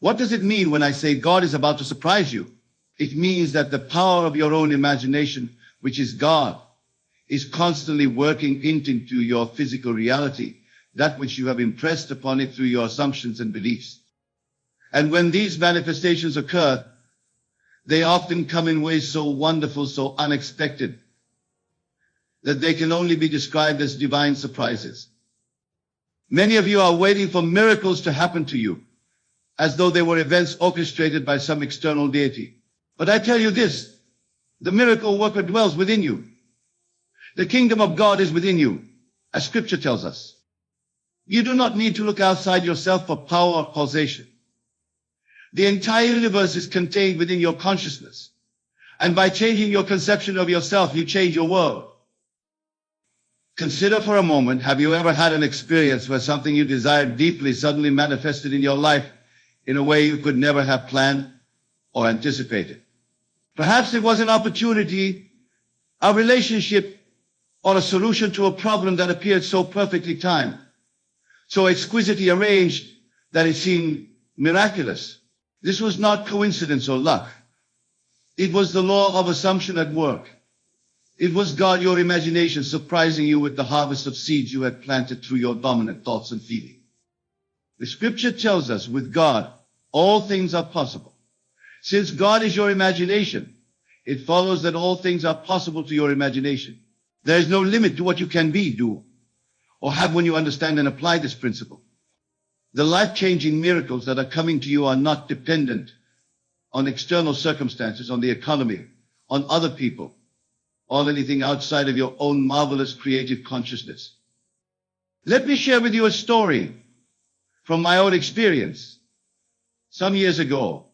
What does it mean when I say God is about to surprise you? It means that the power of your own imagination, which is God, is constantly working into your physical reality, that which you have impressed upon it through your assumptions and beliefs. And when these manifestations occur, they often come in ways so wonderful, so unexpected, that they can only be described as divine surprises. Many of you are waiting for miracles to happen to you, as though they were events orchestrated by some external deity. But I tell you this, the miracle worker dwells within you. The kingdom of God is within you, as Scripture tells us. You do not need to look outside yourself for power or causation. The entire universe is contained within your consciousness. And by changing your conception of yourself, you change your world. Consider for a moment, have you ever had an experience where something you desired deeply suddenly manifested in your life in a way you could never have planned or anticipated? Perhaps it was an opportunity, a relationship, or a solution to a problem that appeared so perfectly timed, so exquisitely arranged that it seemed miraculous. This was not coincidence or luck. It was the law of assumption at work. It was God, your imagination, surprising you with the harvest of seeds you had planted through your dominant thoughts and feelings. The Scripture tells us with God, all things are possible. Since God is your imagination, it follows that all things are possible to your imagination. There is no limit to what you can be, do, or have when you understand and apply this principle. The life-changing miracles that are coming to you are not dependent on external circumstances, on the economy, on other people, or anything outside of your own marvelous creative consciousness. Let me share with you a story from my own experience. Some years ago,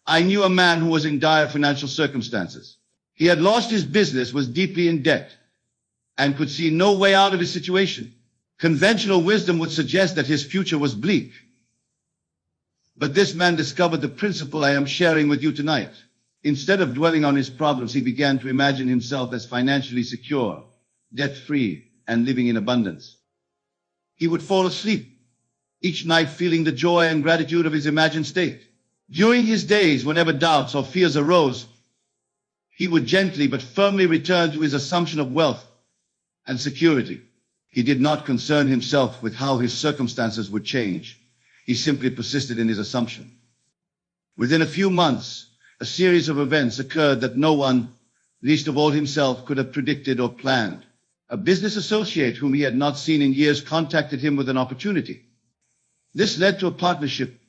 I knew a man who was in dire financial circumstances. He had lost his business, was deeply in debt, and could see no way out of his situation. Conventional wisdom would suggest that his future was bleak. But this man discovered the principle I am sharing with you tonight. Instead of dwelling on his problems, he began to imagine himself as financially secure, debt-free, and living in abundance. He would fall asleep each night feeling the joy and gratitude of his imagined state. During his days, whenever doubts or fears arose, he would gently but firmly return to his assumption of wealth and security. He did not concern himself with how his circumstances would change. He simply persisted in his assumption. Within a few months, a series of events occurred that no one, least of all himself, could have predicted or planned. A business associate whom he had not seen in years contacted him with an opportunity. This led to a partnership,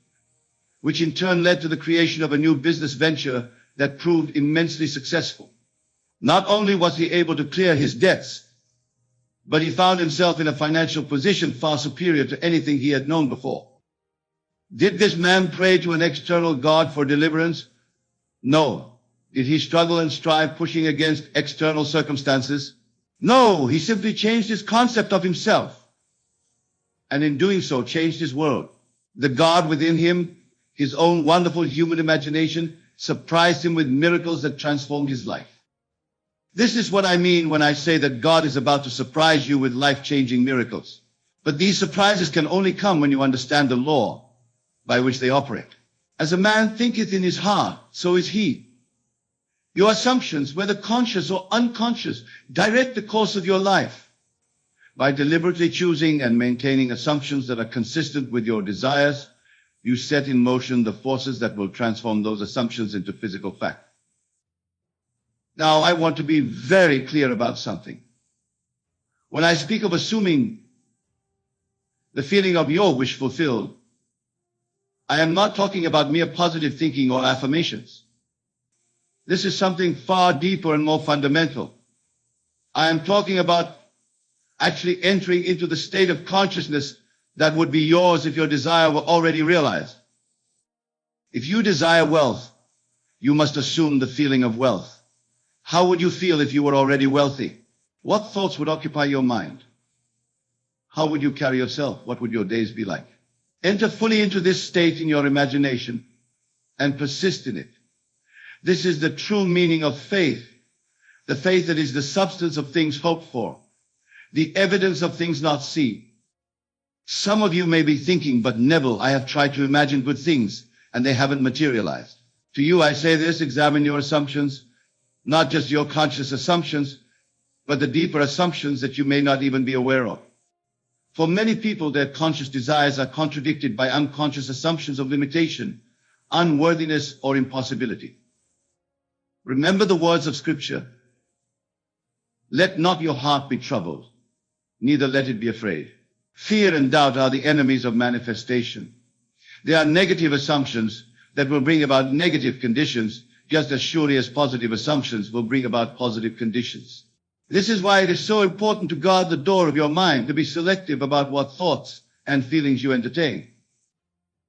which in turn led to the creation of a new business venture that proved immensely successful. Not only was he able to clear his debts, but he found himself in a financial position far superior to anything he had known before. Did this man pray to an external God for deliverance? No. Did he struggle and strive, pushing against external circumstances? No, he simply changed his concept of himself, and in doing so changed his world. The God within him, his own wonderful human imagination, surprised him with miracles that transformed his life. This is what I mean when I say that God is about to surprise you with life-changing miracles. But these surprises can only come when you understand the law by which they operate. As a man thinketh in his heart, so is he. Your assumptions, whether conscious or unconscious, direct the course of your life. By deliberately choosing and maintaining assumptions that are consistent with your desires, you set in motion the forces that will transform those assumptions into physical fact. Now, I want to be very clear about something. When I speak of assuming the feeling of your wish fulfilled, I am not talking about mere positive thinking or affirmations. This is something far deeper and more fundamental. I am talking about actually entering into the state of consciousness that would be yours if your desire were already realized. If you desire wealth, you must assume the feeling of wealth. How would you feel if you were already wealthy? What thoughts would occupy your mind? How would you carry yourself? What would your days be like? Enter fully into this state in your imagination and persist in it. This is the true meaning of faith, the faith that is the substance of things hoped for, the evidence of things not seen. Some of you may be thinking, but Neville, I have tried to imagine good things, and they haven't materialized. To you, I say this: examine your assumptions, not just your conscious assumptions, but the deeper assumptions that you may not even be aware of. For many people, their conscious desires are contradicted by unconscious assumptions of limitation, unworthiness, or impossibility. Remember the words of Scripture: let not your heart be troubled, neither let it be afraid. Fear and doubt are the enemies of manifestation. They are negative assumptions that will bring about negative conditions, just as surely as positive assumptions will bring about positive conditions. This is why it is so important to guard the door of your mind, to be selective about what thoughts and feelings you entertain.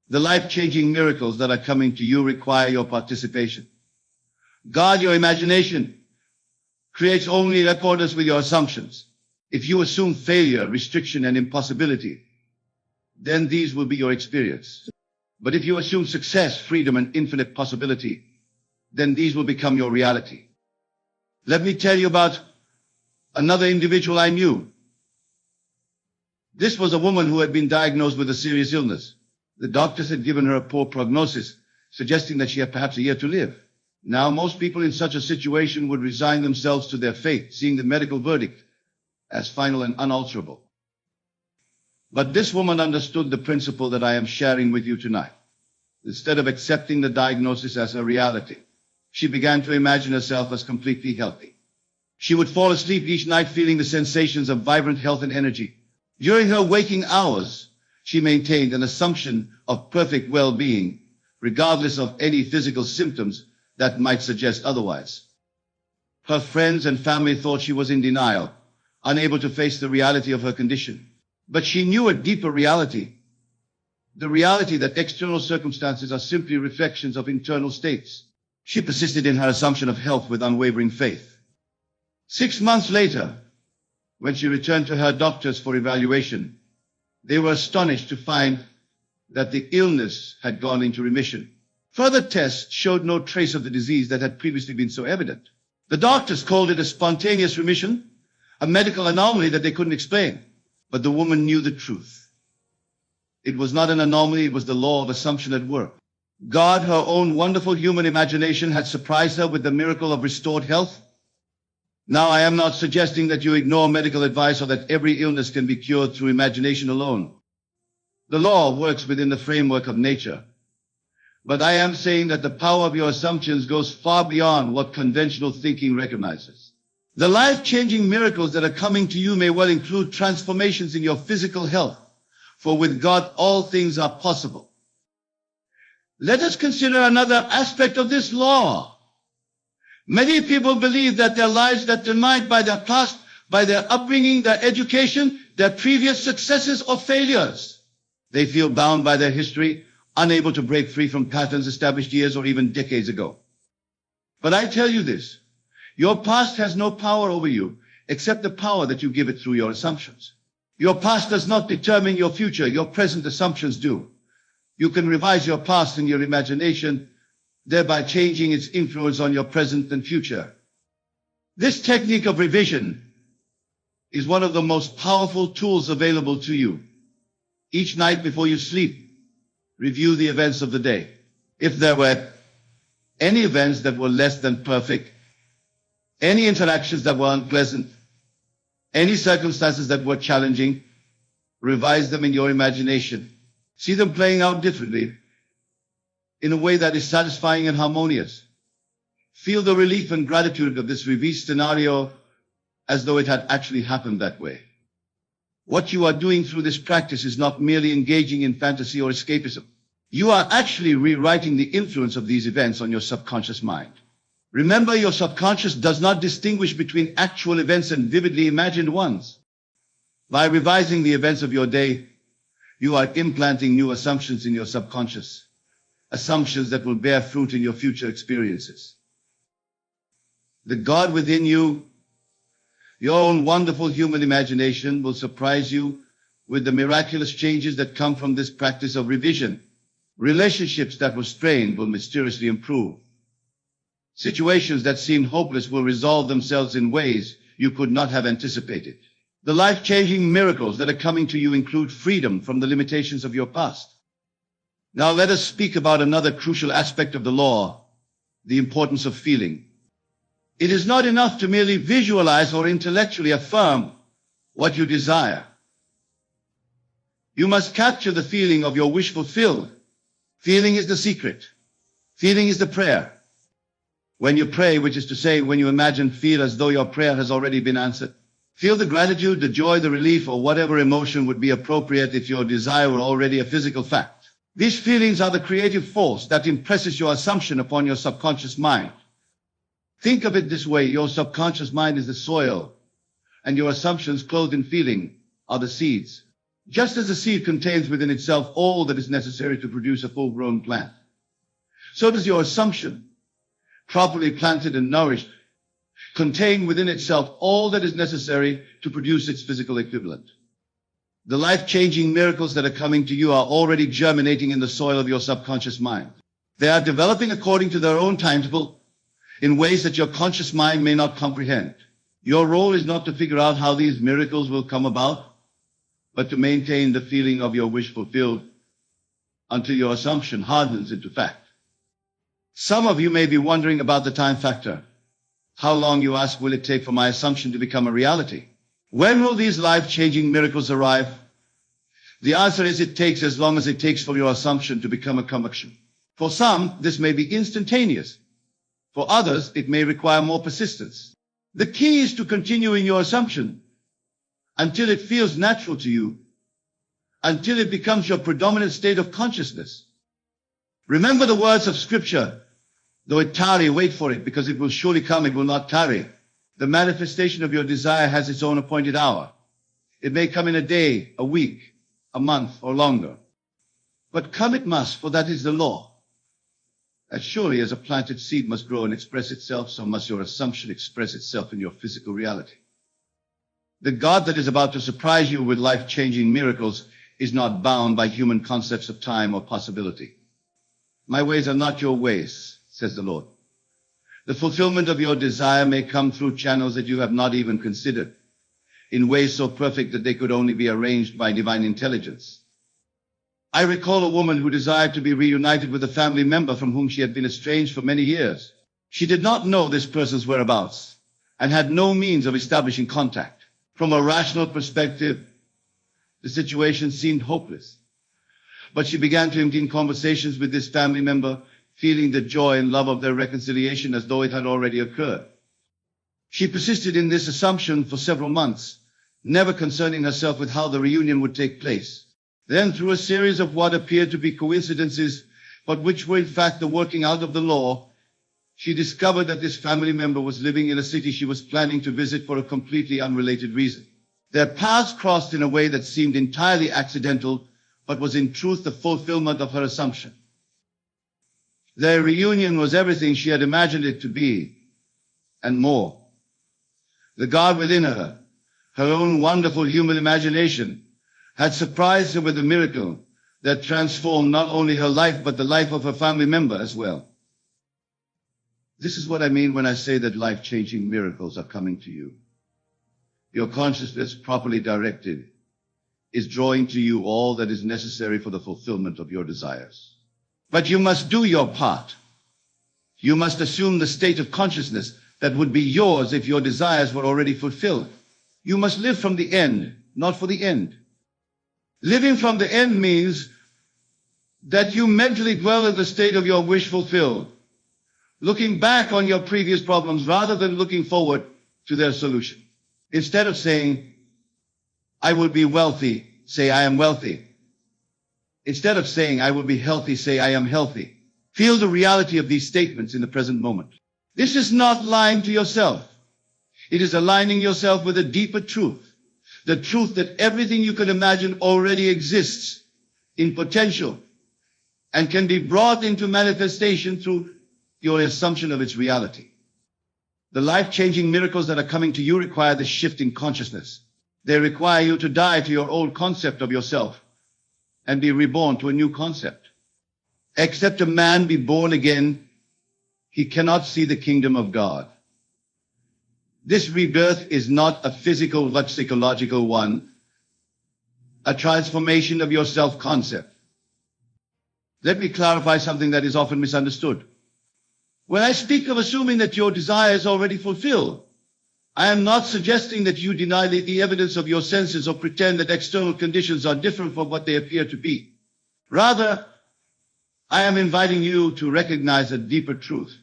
The life-changing miracles that are coming to you require your participation. Guard your imagination. Creates only in accordance with your assumptions. If you assume failure, restriction, and impossibility, then these will be your experience. But if you assume success, freedom, and infinite possibility, then these will become your reality. Let me tell you about another individual I knew. This was a woman who had been diagnosed with a serious illness. The doctors had given her a poor prognosis, suggesting that she had perhaps a year to live. Now, most people in such a situation would resign themselves to their fate, seeing the medical verdict as final and unalterable. But this woman understood the principle that I am sharing with you tonight. Instead of accepting the diagnosis as a reality, she began to imagine herself as completely healthy. She would fall asleep each night feeling the sensations of vibrant health and energy. During her waking hours, she maintained an assumption of perfect well-being, regardless of any physical symptoms that might suggest otherwise. Her friends and family thought she was in denial, unable to face the reality of her condition. But she knew a deeper reality, the reality that external circumstances are simply reflections of internal states. She persisted in her assumption of health with unwavering faith. 6 months later, when she returned to her doctors for evaluation, they were astonished to find that the illness had gone into remission. Further tests showed no trace of the disease that had previously been so evident. The doctors called it a spontaneous remission, a medical anomaly that they couldn't explain. But the woman knew the truth. It was not an anomaly, it was the law of assumption at work. God, her own wonderful human imagination, had surprised her with the miracle of restored health. Now, I am not suggesting that you ignore medical advice or that every illness can be cured through imagination alone. The law works within the framework of nature. But I am saying that the power of your assumptions goes far beyond what conventional thinking recognizes. The life-changing miracles that are coming to you may well include transformations in your physical health, for with God all things are possible. Let us consider another aspect of this law. Many people believe that their lives are determined by their past, by their upbringing, their education, their previous successes or failures. They feel bound by their history, unable to break free from patterns established years or even decades ago. But I tell you this, your past has no power over you, except the power that you give it through your assumptions. Your past does not determine your future, your present assumptions do. You can revise your past in your imagination, thereby changing its influence on your present and future. This technique of revision is one of the most powerful tools available to you. Each night before you sleep, review the events of the day. If there were any events that were less than perfect, any interactions that were unpleasant, any circumstances that were challenging, revise them in your imagination. See them playing out differently, in a way that is satisfying and harmonious. Feel the relief and gratitude of this revised scenario as though it had actually happened that way. What you are doing through this practice is not merely engaging in fantasy or escapism. You are actually rewriting the influence of these events on your subconscious mind. Remember, your subconscious does not distinguish between actual events and vividly imagined ones. By revising the events of your day, you are implanting new assumptions in your subconscious, assumptions that will bear fruit in your future experiences. The God within you, your own wonderful human imagination, will surprise you with the miraculous changes that come from this practice of revision. Relationships that were strained will mysteriously improve. Situations that seemed hopeless will resolve themselves in ways you could not have anticipated. The life-changing miracles that are coming to you include freedom from the limitations of your past, Now let us speak about another crucial aspect of the law, the importance of feeling. It is not enough to merely visualize or intellectually affirm what you desire. You must capture the feeling of your wish fulfilled. Feeling is the secret. Feeling is the prayer. When you pray, which is to say, when you imagine, feel as though your prayer has already been answered. Feel the gratitude, the joy, the relief, or whatever emotion would be appropriate if your desire were already a physical fact. These feelings are the creative force that impresses your assumption upon your subconscious mind. Think of it this way: your subconscious mind is the soil, and your assumptions, clothed in feeling, are the seeds. Just as the seed contains within itself all that is necessary to produce a full-grown plant, so does your assumption, properly planted and nourished, contain within itself all that is necessary to produce its physical equivalent. The life-changing miracles that are coming to you are already germinating in the soil of your subconscious mind. They are developing according to their own timetable in ways that your conscious mind may not comprehend. Your role is not to figure out how these miracles will come about, but to maintain the feeling of your wish fulfilled until your assumption hardens into fact. Some of you may be wondering about the time factor. How long, you ask, will it take for my assumption to become a reality? When will these life-changing miracles arrive? The answer is, it takes as long as it takes for your assumption to become a conviction. For some, this may be instantaneous. For others, it may require more persistence. The key is to continue in your assumption until it feels natural to you, until it becomes your predominant state of consciousness. Remember the words of Scripture: though it tarry, wait for it, because it will surely come, it will not tarry. The manifestation of your desire has its own appointed hour. It may come in a day, a week, a month, or longer. But come it must, for that is the law. As surely as a planted seed must grow and express itself, so must your assumption express itself in your physical reality. The God that is about to surprise you with life-changing miracles is not bound by human concepts of time or possibility. My ways are not your ways, says the Lord. The fulfillment of your desire may come through channels that you have not even considered, in ways so perfect that they could only be arranged by divine intelligence. I recall a woman who desired to be reunited with a family member from whom she had been estranged for many years. She did not know this person's whereabouts and had no means of establishing contact. From a rational perspective, the situation seemed hopeless. But she began to engage in conversations with this family member, feeling the joy and love of their reconciliation as though it had already occurred. She persisted in this assumption for several months, never concerning herself with how the reunion would take place. Then, through a series of what appeared to be coincidences, but which were in fact the working out of the law, she discovered that this family member was living in a city she was planning to visit for a completely unrelated reason. Their paths crossed in a way that seemed entirely accidental, but was in truth the fulfillment of her assumption. Their reunion was everything she had imagined it to be, and more. The God within her, her own wonderful human imagination, had surprised her with a miracle that transformed not only her life, but the life of her family member as well. This is what I mean when I say that life-changing miracles are coming to you. Your consciousness, properly directed, is drawing to you all that is necessary for the fulfillment of your desires. But you must do your part. You must assume the state of consciousness that would be yours if your desires were already fulfilled. You must live from the end, not for the end. Living from the end means that you mentally dwell in the state of your wish fulfilled, looking back on your previous problems rather than looking forward to their solution. Instead of saying, I will be wealthy, say, I am wealthy. Instead of saying, I will be healthy, say, I am healthy. Feel the reality of these statements in the present moment. This is not lying to yourself. It is aligning yourself with a deeper truth. The truth that everything you can imagine already exists in potential and can be brought into manifestation through your assumption of its reality. The life-changing miracles that are coming to you require this shift in consciousness. They require you to die to your old concept of yourself and be reborn to a new concept. Except a man be born again, he cannot see the kingdom of God. This rebirth is not a physical but psychological one, a transformation of your self-concept. Let me clarify something that is often misunderstood. When I speak of assuming that your desire is already fulfilled, I am not suggesting that you deny the evidence of your senses or pretend that external conditions are different from what they appear to be. Rather, I am inviting you to recognize a deeper truth,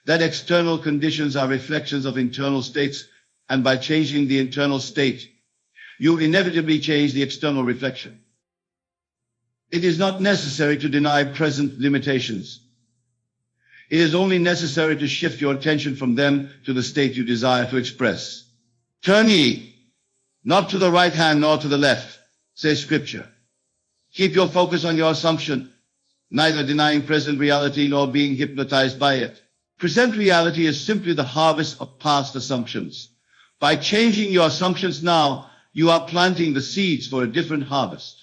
that external conditions are reflections of internal states, and by changing the internal state, you inevitably change the external reflection. It is not necessary to deny present limitations. It is only necessary to shift your attention from them to the state you desire to express. Turn ye, not to the right hand nor to the left, says Scripture. Keep your focus on your assumption, neither denying present reality nor being hypnotized by it. Present reality is simply the harvest of past assumptions. By changing your assumptions now, you are planting the seeds for a different harvest.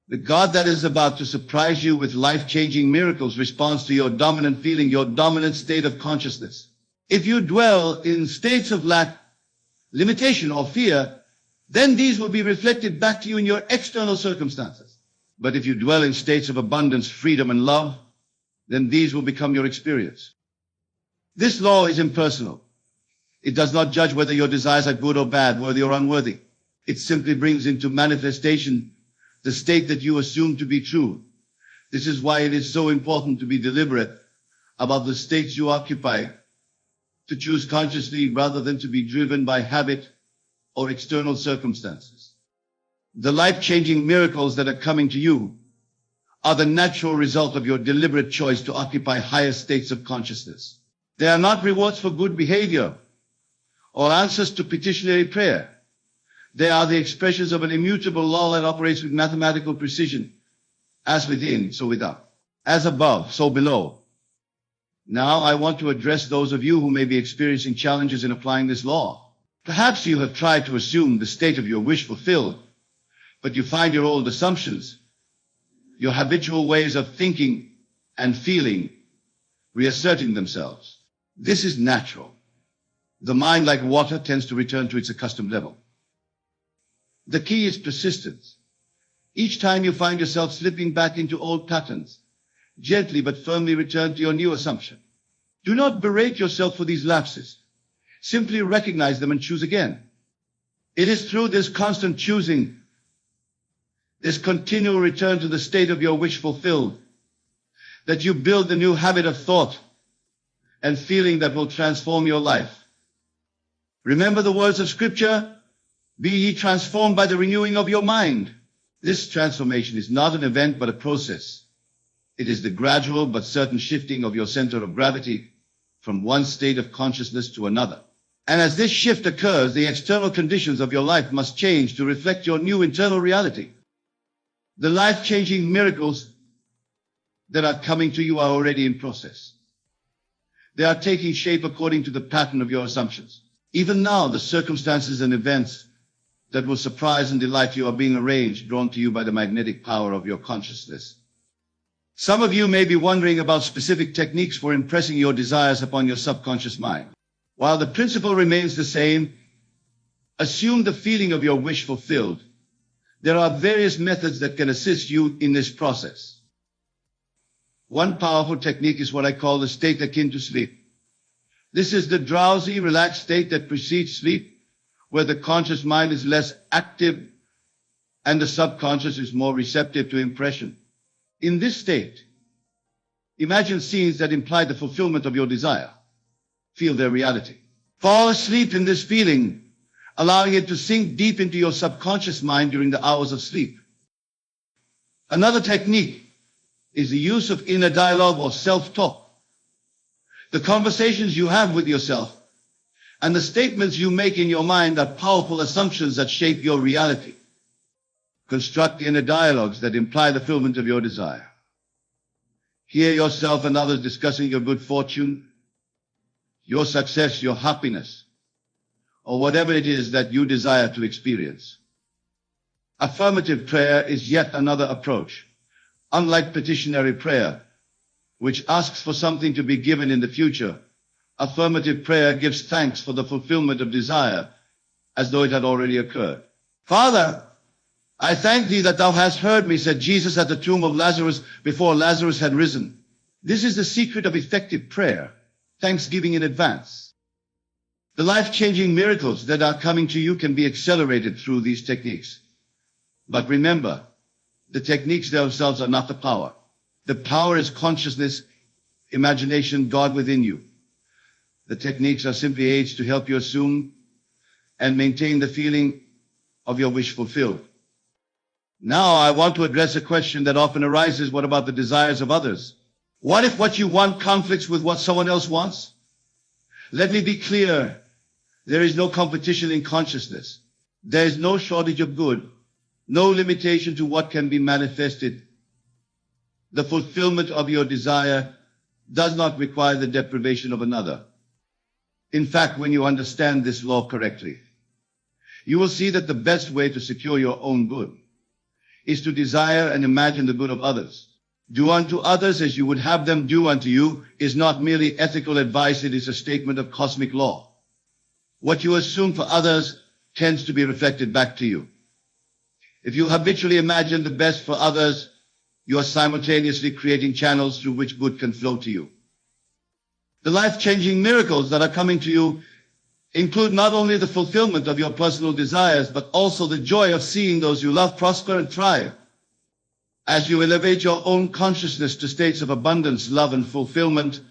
The God that is about to surprise you with life-changing miracles responds to your dominant feeling, your dominant state of consciousness. If you dwell in states of lack, limitation, or fear, then these will be reflected back to you in your external circumstances. But if you dwell in states of abundance, freedom, and love, then these will become your experience. This law is impersonal. It does not judge whether your desires are good or bad, worthy or unworthy. It simply brings into manifestation the state that you assume to be true. This is why it is so important to be deliberate about the states you occupy, to choose consciously rather than to be driven by habit or external circumstances. The life-changing miracles that are coming to you are the natural result of your deliberate choice to occupy higher states of consciousness. They are not rewards for good behavior or answers to petitionary prayer. They are the expressions of an immutable law that operates with mathematical precision. As within, so without. As above, so below. Now I want to address those of you who may be experiencing challenges in applying this law. Perhaps you have tried to assume the state of your wish fulfilled, but you find your old assumptions, your habitual ways of thinking and feeling, reasserting themselves. This is natural. The mind, like water, tends to return to its accustomed level. The key is persistence. Each time you find yourself slipping back into old patterns, gently but firmly return to your new assumption. Do not berate yourself for these lapses. Simply recognize them and choose again. It is through this constant choosing, this continual return to the state of your wish fulfilled, that you build the new habit of thought and feeling that will transform your life. Remember the words of Scripture, "Be ye transformed by the renewing of your mind." This transformation is not an event but a process. It is the gradual but certain shifting of your center of gravity from one state of consciousness to another. And as this shift occurs, the external conditions of your life must change to reflect your new internal reality. The life-changing miracles that are coming to you are already in process. They are taking shape according to the pattern of your assumptions. Even now, the circumstances and events that will surprise and delight you are being arranged, drawn to you by the magnetic power of your consciousness. Some of you may be wondering about specific techniques for impressing your desires upon your subconscious mind. While the principle remains the same, assume the feeling of your wish fulfilled. There are various methods that can assist you in this process. One powerful technique is what I call the state akin to sleep. This is the drowsy, relaxed state that precedes sleep, where the conscious mind is less active and the subconscious is more receptive to impression. In this state, imagine scenes that imply the fulfillment of your desire. Feel their reality. Fall asleep in this feeling, allowing it to sink deep into your subconscious mind during the hours of sleep. Another technique is the use of inner dialogue or self-talk. The conversations you have with yourself and the statements you make in your mind are powerful assumptions that shape your reality. Construct inner dialogues that imply the fulfillment of your desire. Hear yourself and others discussing your good fortune, your success, your happiness, or whatever it is that you desire to experience. Affirmative prayer is yet another approach. Unlike petitionary prayer, which asks for something to be given in the future, affirmative prayer gives thanks for the fulfillment of desire as though it had already occurred. Father, I thank thee that thou hast heard me, said Jesus at the tomb of Lazarus before Lazarus had risen. This is the secret of effective prayer, thanksgiving in advance. The life-changing miracles that are coming to you can be accelerated through these techniques. But remember, the techniques themselves are not the power. The power is consciousness, imagination, God within you. The techniques are simply aids to help you assume and maintain the feeling of your wish fulfilled. Now I want to address a question that often arises. What about the desires of others? What if what you want conflicts with what someone else wants? Let me be clear. There is no competition in consciousness. There is no shortage of good, no limitation to what can be manifested. The fulfillment of your desire does not require the deprivation of another. In fact, when you understand this law correctly, you will see that the best way to secure your own good is to desire and imagine the good of others. Do unto others as you would have them do unto you is not merely ethical advice, it is a statement of cosmic law. What you assume for others tends to be reflected back to you. If you habitually imagine the best for others, you are simultaneously creating channels through which good can flow to you. The life-changing miracles that are coming to you include not only the fulfillment of your personal desires, but also the joy of seeing those you love prosper and thrive. As you elevate your own consciousness to states of abundance, love, and fulfillment,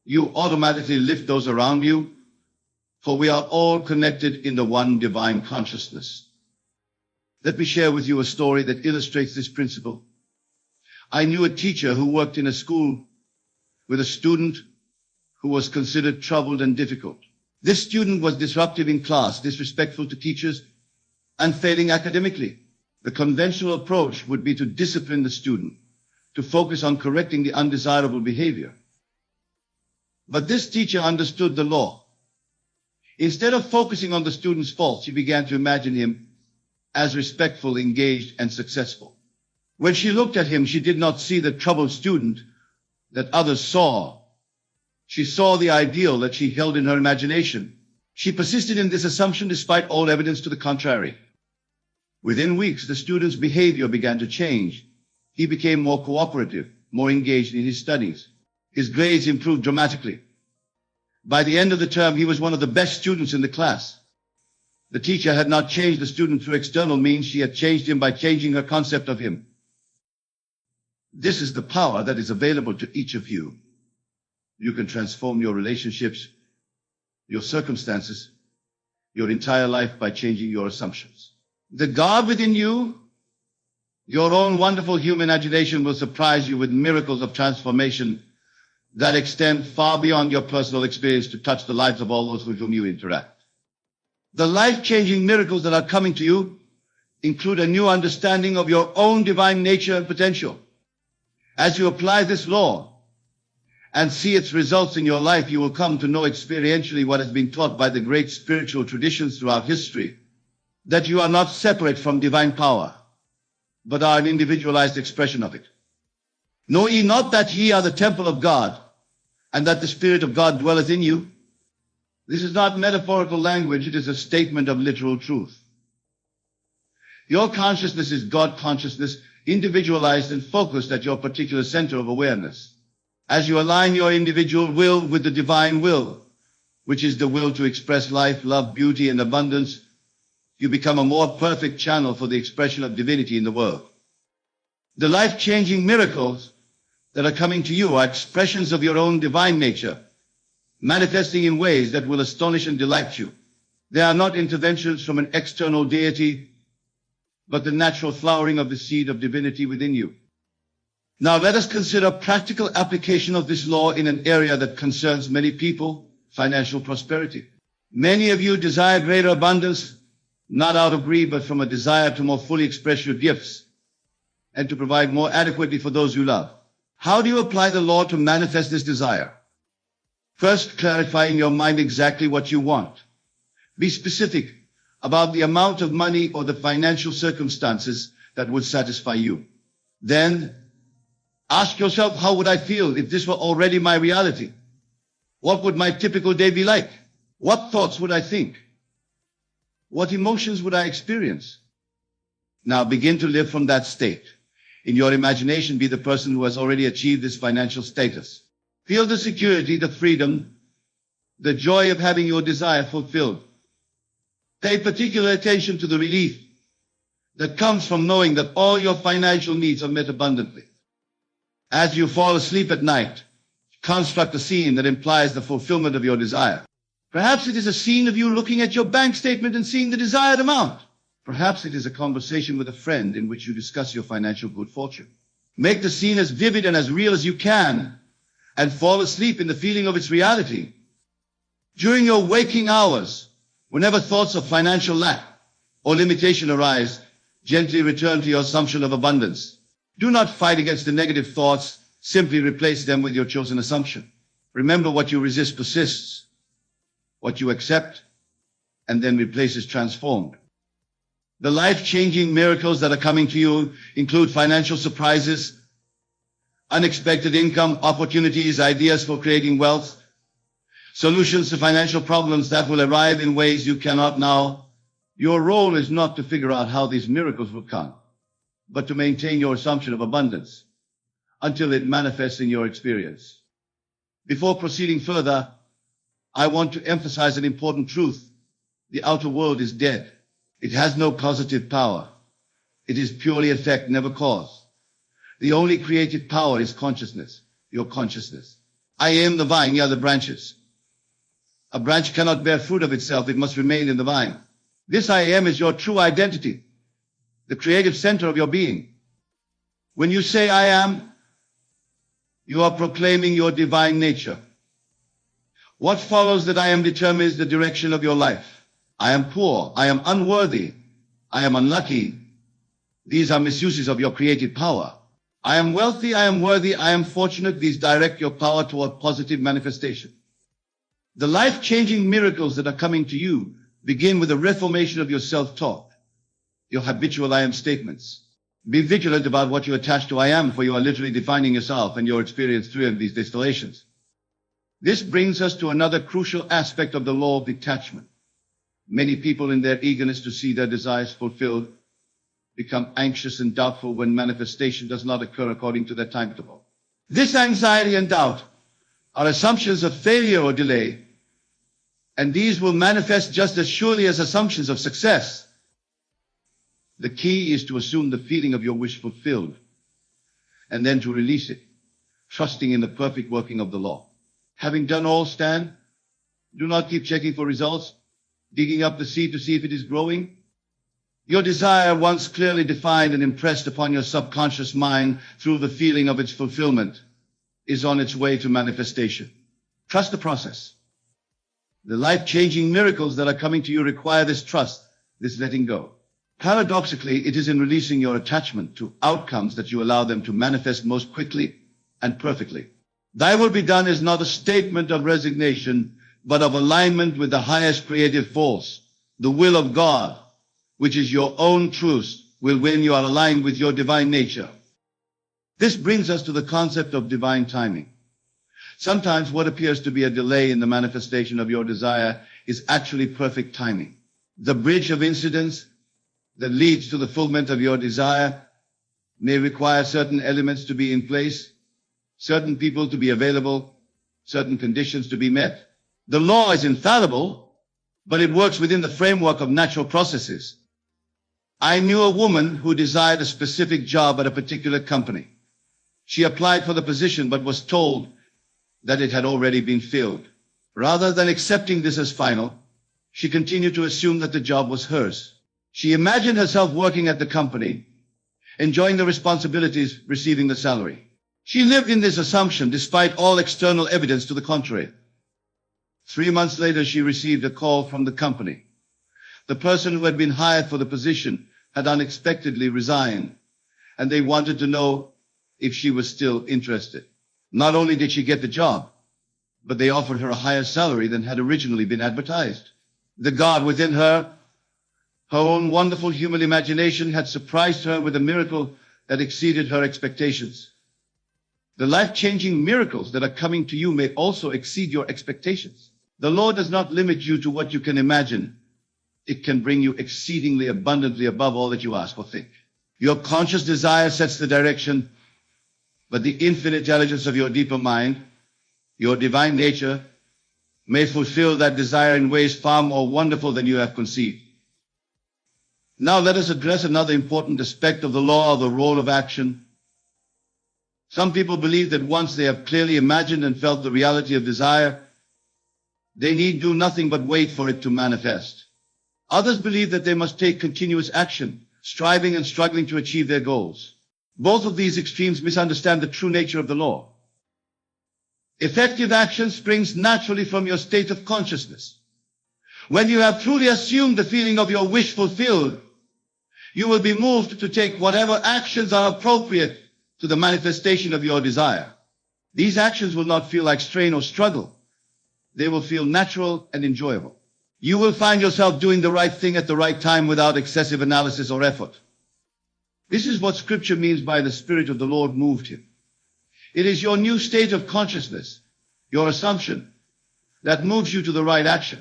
you automatically lift those around you, for we are all connected in the one divine consciousness. Let me share with you a story that illustrates this principle. I knew a teacher who worked in a school with a student who was considered troubled and difficult. This student was disruptive in class, disrespectful to teachers, and failing academically. The conventional approach would be to discipline the student, to focus on correcting the undesirable behavior. But this teacher understood the law. Instead of focusing on the student's faults, she began to imagine him as respectful, engaged, and successful. When she looked at him, she did not see the troubled student that others saw. She saw the ideal that she held in her imagination. She persisted in this assumption despite all evidence to the contrary. Within weeks, the student's behavior began to change. He became more cooperative, more engaged in his studies. His grades improved dramatically. By the end of the term, he was one of the best students in the class. The teacher had not changed the student through external means. She had changed him by changing her concept of him. This is the power that is available to each of you. You can transform your relationships, your circumstances, your entire life by changing your assumptions. The God within you, your own wonderful human imagination will surprise you with miracles of transformation that extend far beyond your personal experience to touch the lives of all those with whom you interact. The life-changing miracles that are coming to you include a new understanding of your own divine nature and potential. As you apply this law and see its results in your life, you will come to know experientially what has been taught by the great spiritual traditions throughout history, that you are not separate from divine power, but are an individualized expression of it. Know ye not that ye are the temple of God, and that the Spirit of God dwelleth in you? This is not metaphorical language, it is a statement of literal truth. Your consciousness is God consciousness, individualized and focused at your particular center of awareness. As you align your individual will with the divine will, which is the will to express life, love, beauty, and abundance, you become a more perfect channel for the expression of divinity in the world. The life-changing miracles that are coming to you are expressions of your own divine nature, manifesting in ways that will astonish and delight you. They are not interventions from an external deity, but the natural flowering of the seed of divinity within you. Now let us consider practical application of this law in an area that concerns many people, financial prosperity. Many of you desire greater abundance, not out of greed, but from a desire to more fully express your gifts and to provide more adequately for those you love. How do you apply the law to manifest this desire? First, clarify in your mind exactly what you want. Be specific about the amount of money or the financial circumstances that would satisfy you. Then, ask yourself, how would I feel if this were already my reality? What would my typical day be like? What thoughts would I think? What emotions would I experience? Now begin to live from that state. In your imagination, be the person who has already achieved this financial status. Feel the security, the freedom, the joy of having your desire fulfilled. Pay particular attention to the relief that comes from knowing that all your financial needs are met abundantly. As you fall asleep at night, construct a scene that implies the fulfillment of your desire. Perhaps it is a scene of you looking at your bank statement and seeing the desired amount. Perhaps it is a conversation with a friend in which you discuss your financial good fortune. Make the scene as vivid and as real as you can, and fall asleep in the feeling of its reality. During your waking hours, whenever thoughts of financial lack or limitation arise, gently return to your assumption of abundance. Do not fight against the negative thoughts, simply replace them with your chosen assumption. Remember, what you resist persists. What you accept and then replace is transformed. The life-changing miracles that are coming to you include financial surprises, unexpected income opportunities, ideas for creating wealth, solutions to financial problems that will arrive in ways you cannot now. Your role is not to figure out how these miracles will come, but to maintain your assumption of abundance until it manifests in your experience. Before proceeding further, I want to emphasize an important truth. The outer world is dead. It has no causative power. It is purely effect, never cause. The only creative power is consciousness, your consciousness. I am the vine, ye are the branches. A branch cannot bear fruit of itself, it must remain in the vine. This I am is your true identity, the creative center of your being. When you say I am, you are proclaiming your divine nature. What follows that I am determines the direction of your life. I am poor, I am unworthy, I am unlucky. These are misuses of your creative power. I am wealthy, I am worthy, I am fortunate. These direct your power toward positive manifestation. The life-changing miracles that are coming to you begin with a reformation of your self-talk, your habitual I am statements. Be vigilant about what you attach to I am, for you are literally defining yourself and your experience through these distillations. This brings us to another crucial aspect of the law of detachment. Many people, in their eagerness to see their desires fulfilled, become anxious and doubtful when manifestation does not occur according to their timetable. This anxiety and doubt are assumptions of failure or delay, and these will manifest just as surely as assumptions of success. The key is to assume the feeling of your wish fulfilled, and then to release it, trusting in the perfect working of the law. Having done all, stand. Do not keep checking for results, digging up the seed to see if it is growing. Your desire, once clearly defined and impressed upon your subconscious mind through the feeling of its fulfillment, is on its way to manifestation. Trust the process. The life-changing miracles that are coming to you require this trust, this letting go. Paradoxically, it is in releasing your attachment to outcomes that you allow them to manifest most quickly and perfectly. Thy will be done is not a statement of resignation, but of alignment with the highest creative force, the will of God, which is your own truth, will when you are aligned with your divine nature. This brings us to the concept of divine timing. Sometimes what appears to be a delay in the manifestation of your desire is actually perfect timing. The bridge of incidents that leads to the fulfillment of your desire may require certain elements to be in place, certain people to be available, certain conditions to be met. The law is infallible, but it works within the framework of natural processes. I knew a woman who desired a specific job at a particular company. She applied for the position but was told that it had already been filled. Rather than accepting this as final, she continued to assume that the job was hers. She imagined herself working at the company, enjoying the responsibilities, receiving the salary. She lived in this assumption despite all external evidence to the contrary. 3 months later, she received a call from the company. The person who had been hired for the position had unexpectedly resigned, and they wanted to know if she was still interested. Not only did she get the job, but they offered her a higher salary than had originally been advertised. The God within her, her own wonderful human imagination, had surprised her with a miracle that exceeded her expectations. The life-changing miracles that are coming to you may also exceed your expectations. The Lord does not limit you to what you can imagine, it can bring you exceedingly abundantly above all that you ask or think. Your conscious desire sets the direction, but the infinite intelligence of your deeper mind, your divine nature, may fulfill that desire in ways far more wonderful than you have conceived. Now let us address another important aspect of the law of the role of action. Some people believe that once they have clearly imagined and felt the reality of desire, they need do nothing but wait for it to manifest. Others believe that they must take continuous action, striving and struggling to achieve their goals. Both of these extremes misunderstand the true nature of the law. Effective action springs naturally from your state of consciousness. When you have truly assumed the feeling of your wish fulfilled, you will be moved to take whatever actions are appropriate to the manifestation of your desire. These actions will not feel like strain or struggle. They will feel natural and enjoyable. You will find yourself doing the right thing at the right time without excessive analysis or effort. This is what Scripture means by the Spirit of the Lord moved him. It is your new state of consciousness, your assumption, that moves you to the right action.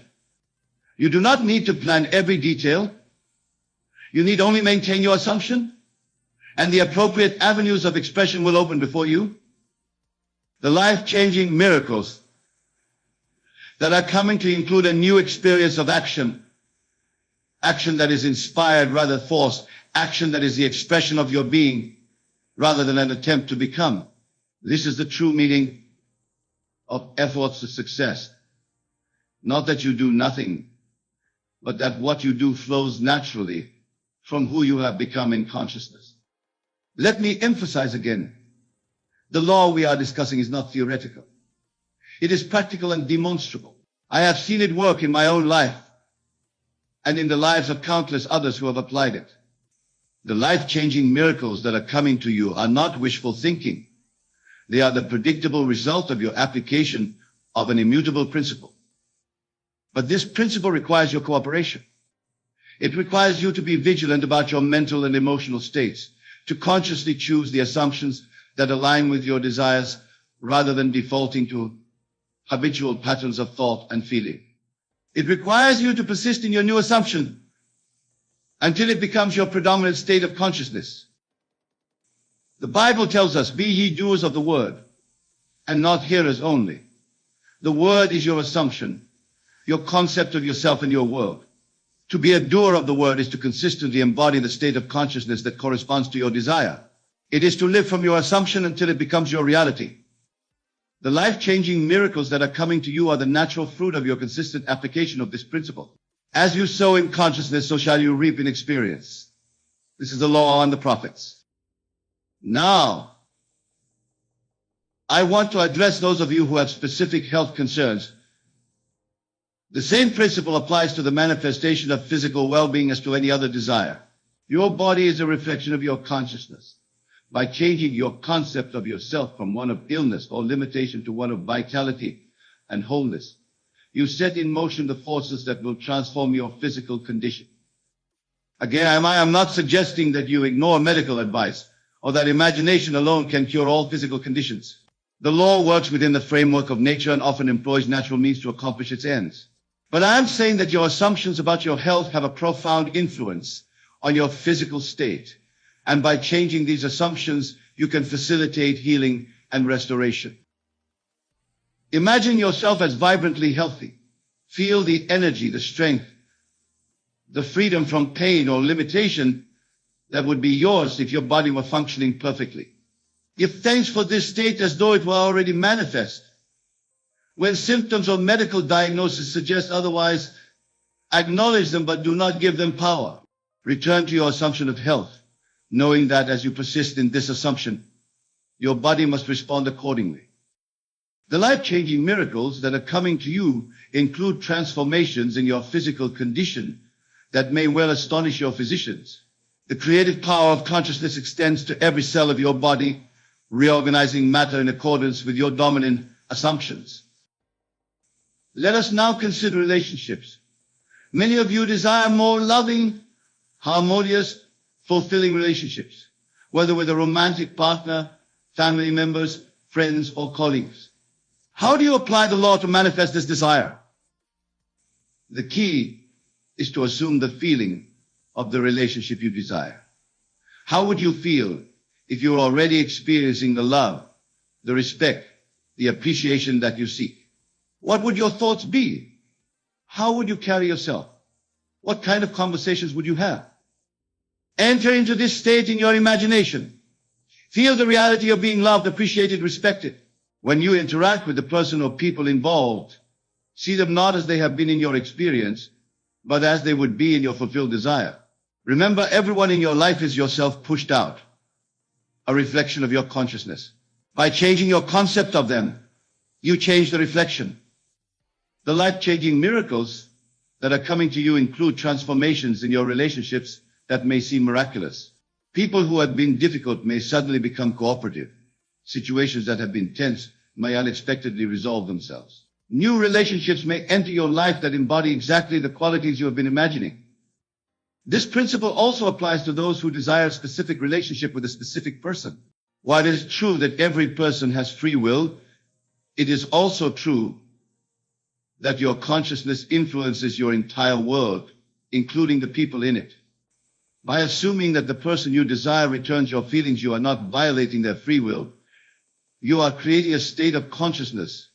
You do not need to plan every detail. You need only maintain your assumption, and the appropriate avenues of expression will open before you. The life-changing miracles that are coming to include a new experience of action, action that is inspired rather forced, action that is the expression of your being rather than an attempt to become. This is the true meaning of efforts to success. Not that you do nothing, but that what you do flows naturally from who you have become in consciousness. Let me emphasize again, the law we are discussing is not theoretical. It is practical and demonstrable. I have seen it work in my own life and in the lives of countless others who have applied it. The life-changing miracles that are coming to you are not wishful thinking. They are the predictable result of your application of an immutable principle. But this principle requires your cooperation. It requires you to be vigilant about your mental and emotional states, to consciously choose the assumptions that align with your desires rather than defaulting to habitual patterns of thought and feeling. It requires you to persist in your new assumption until it becomes your predominant state of consciousness. The Bible tells us, be ye doers of the word, and not hearers only. The word is your assumption, your concept of yourself and your world. To be a doer of the word is to consistently embody the state of consciousness that corresponds to your desire. It is to live from your assumption until it becomes your reality. The life-changing miracles that are coming to you are the natural fruit of your consistent application of this principle. As you sow in consciousness, so shall you reap in experience. This is the law and the prophets. Now, I want to address those of you who have specific health concerns. The same principle applies to the manifestation of physical well-being as to any other desire. Your body is a reflection of your consciousness. By changing your concept of yourself from one of illness or limitation to one of vitality and wholeness, you set in motion the forces that will transform your physical condition. Again, I am not suggesting that you ignore medical advice or that imagination alone can cure all physical conditions. The law works within the framework of nature and often employs natural means to accomplish its ends. But I am saying that your assumptions about your health have a profound influence on your physical state. And by changing these assumptions, you can facilitate healing and restoration. Imagine yourself as vibrantly healthy. Feel the energy, the strength, the freedom from pain or limitation that would be yours if your body were functioning perfectly. Give thanks for this state as though it were already manifest. When symptoms or medical diagnosis suggest otherwise, acknowledge them but do not give them power. Return to your assumption of health, knowing that as you persist in this assumption, your body must respond accordingly. The life-changing miracles that are coming to you include transformations in your physical condition that may well astonish your physicians. The creative power of consciousness extends to every cell of your body, reorganizing matter in accordance with your dominant assumptions. Let us now consider relationships. Many of you desire more loving, harmonious, fulfilling relationships, whether with a romantic partner, family members, friends, or colleagues. How do you apply the law to manifest this desire? The key is to assume the feeling of the relationship you desire. How would you feel if you were already experiencing the love, the respect, the appreciation that you seek? What would your thoughts be? How would you carry yourself? What kind of conversations would you have? Enter into this state in your imagination. Feel the reality of being loved, appreciated, respected. When you interact with the person or people involved, see them not as they have been in your experience, but as they would be in your fulfilled desire. Remember, everyone in your life is yourself pushed out, a reflection of your consciousness. By changing your concept of them, you change the reflection. The life-changing miracles that are coming to you include transformations in your relationships that may seem miraculous. People who have been difficult may suddenly become cooperative. Situations that have been tense may unexpectedly resolve themselves. New relationships may enter your life that embody exactly the qualities you have been imagining. This principle also applies to those who desire a specific relationship with a specific person. While it is true that every person has free will, it is also true that your consciousness influences your entire world, including the people in it. By assuming that the person you desire returns your feelings, you are not violating their free will. You are creating a state of consciousness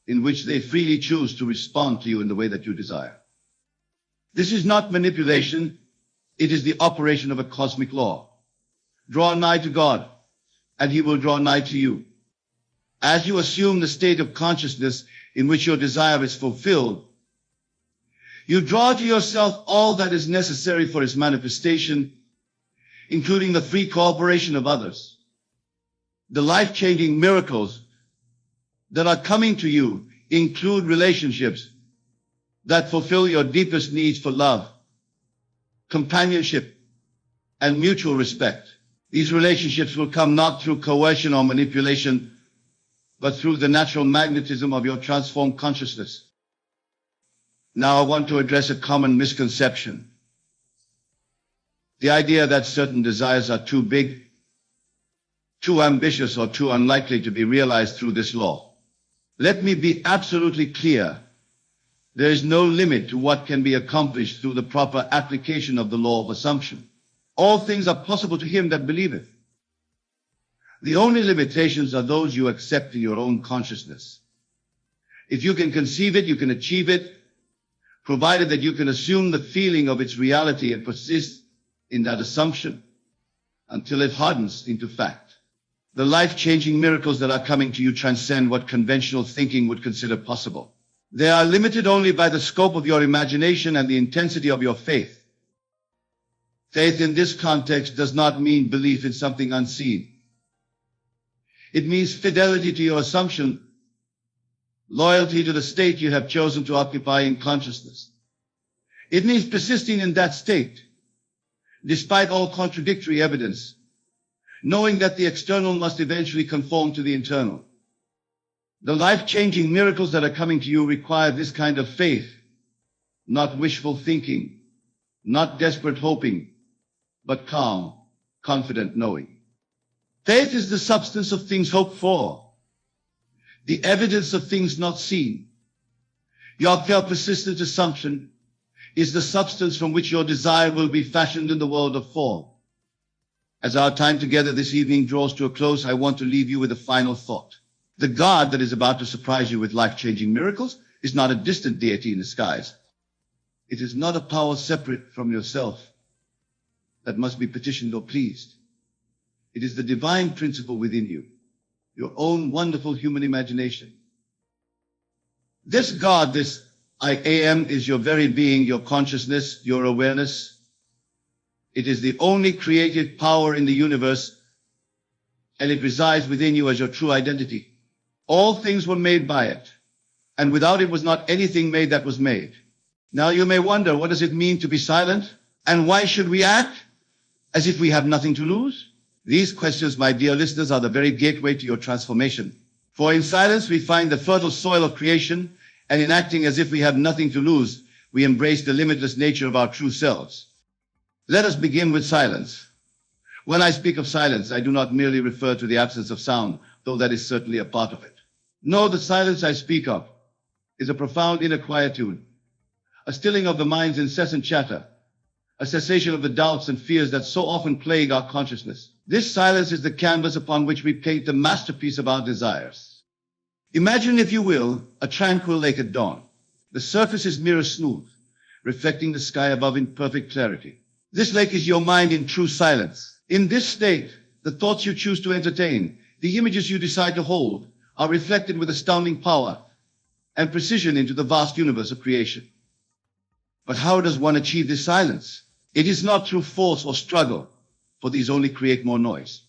in which they freely choose to respond to you in the way that you desire. This is not manipulation. It is the operation of a cosmic law. Draw nigh to God, and He will draw nigh to you. As you assume the state of consciousness in which your desire is fulfilled, you draw to yourself all that is necessary for its manifestation, including the free cooperation of others. The life-changing miracles that are coming to you include relationships that fulfill your deepest needs for love, companionship, and mutual respect. These relationships will come not through coercion or manipulation, but through the natural magnetism of your transformed consciousness. Now I want to address a common misconception. The idea that certain desires are too big, too ambitious, or too unlikely to be realized through this law. Let me be absolutely clear. There is no limit to what can be accomplished through the proper application of the law of assumption. All things are possible to him that believeth. The only limitations are those you accept in your own consciousness. If you can conceive it, you can achieve it, provided that you can assume the feeling of its reality and persist in that assumption until it hardens into fact. The life-changing miracles that are coming to you transcend what conventional thinking would consider possible. They are limited only by the scope of your imagination and the intensity of your faith. Faith in this context does not mean belief in something unseen. It means fidelity to your assumption, loyalty to the state you have chosen to occupy in consciousness. It means persisting in that state, despite all contradictory evidence, knowing that the external must eventually conform to the internal. The life-changing miracles that are coming to you require this kind of faith, not wishful thinking, not desperate hoping, but calm, confident knowing. Faith is the substance of things hoped for, the evidence of things not seen. Your persistent assumption is the substance from which your desire will be fashioned in the world of form. As our time together this evening draws to a close, I want to leave you with a final thought. The God that is about to surprise you with life-changing miracles is not a distant deity in the skies. It is not a power separate from yourself that must be petitioned or pleased. It is the divine principle within you, your own wonderful human imagination. This God, this I am, is your very being, your consciousness, your awareness. It is the only creative power in the universe, and it resides within you as your true identity. All things were made by it, and without it was not anything made that was made. Now you may wonder, what does it mean to be silent? And why should we act as if we have nothing to lose? These questions, my dear listeners, are the very gateway to your transformation. For in silence we find the fertile soil of creation, and in acting as if we have nothing to lose, we embrace the limitless nature of our true selves. Let us begin with silence. When I speak of silence, I do not merely refer to the absence of sound, though that is certainly a part of it. No, the silence I speak of is a profound inner quietude, a stilling of the mind's incessant chatter, a cessation of the doubts and fears that so often plague our consciousness. This silence is the canvas upon which we paint the masterpiece of our desires. Imagine, if you will, a tranquil lake at dawn. The surface is mirror smooth, reflecting the sky above in perfect clarity. This lake is your mind in true silence. In this state, the thoughts you choose to entertain, the images you decide to hold, are reflected with astounding power and precision into the vast universe of creation. But how does one achieve this silence? It is not through force or struggle, for these only create more noise.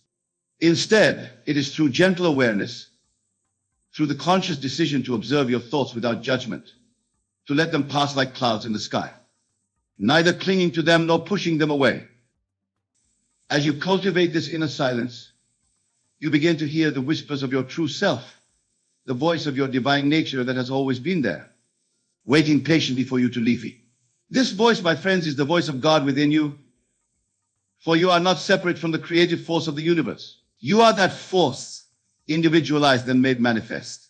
Instead, it is through gentle awareness, through the conscious decision to observe your thoughts without judgment, to let them pass like clouds in the sky, neither clinging to them nor pushing them away. As you cultivate this inner silence, you begin to hear the whispers of your true self, the voice of your divine nature that has always been there, waiting patiently for you to leafy. This voice, my friends, is the voice of God within you, for you are not separate from the creative force of the universe. You are that force, individualized and made manifest.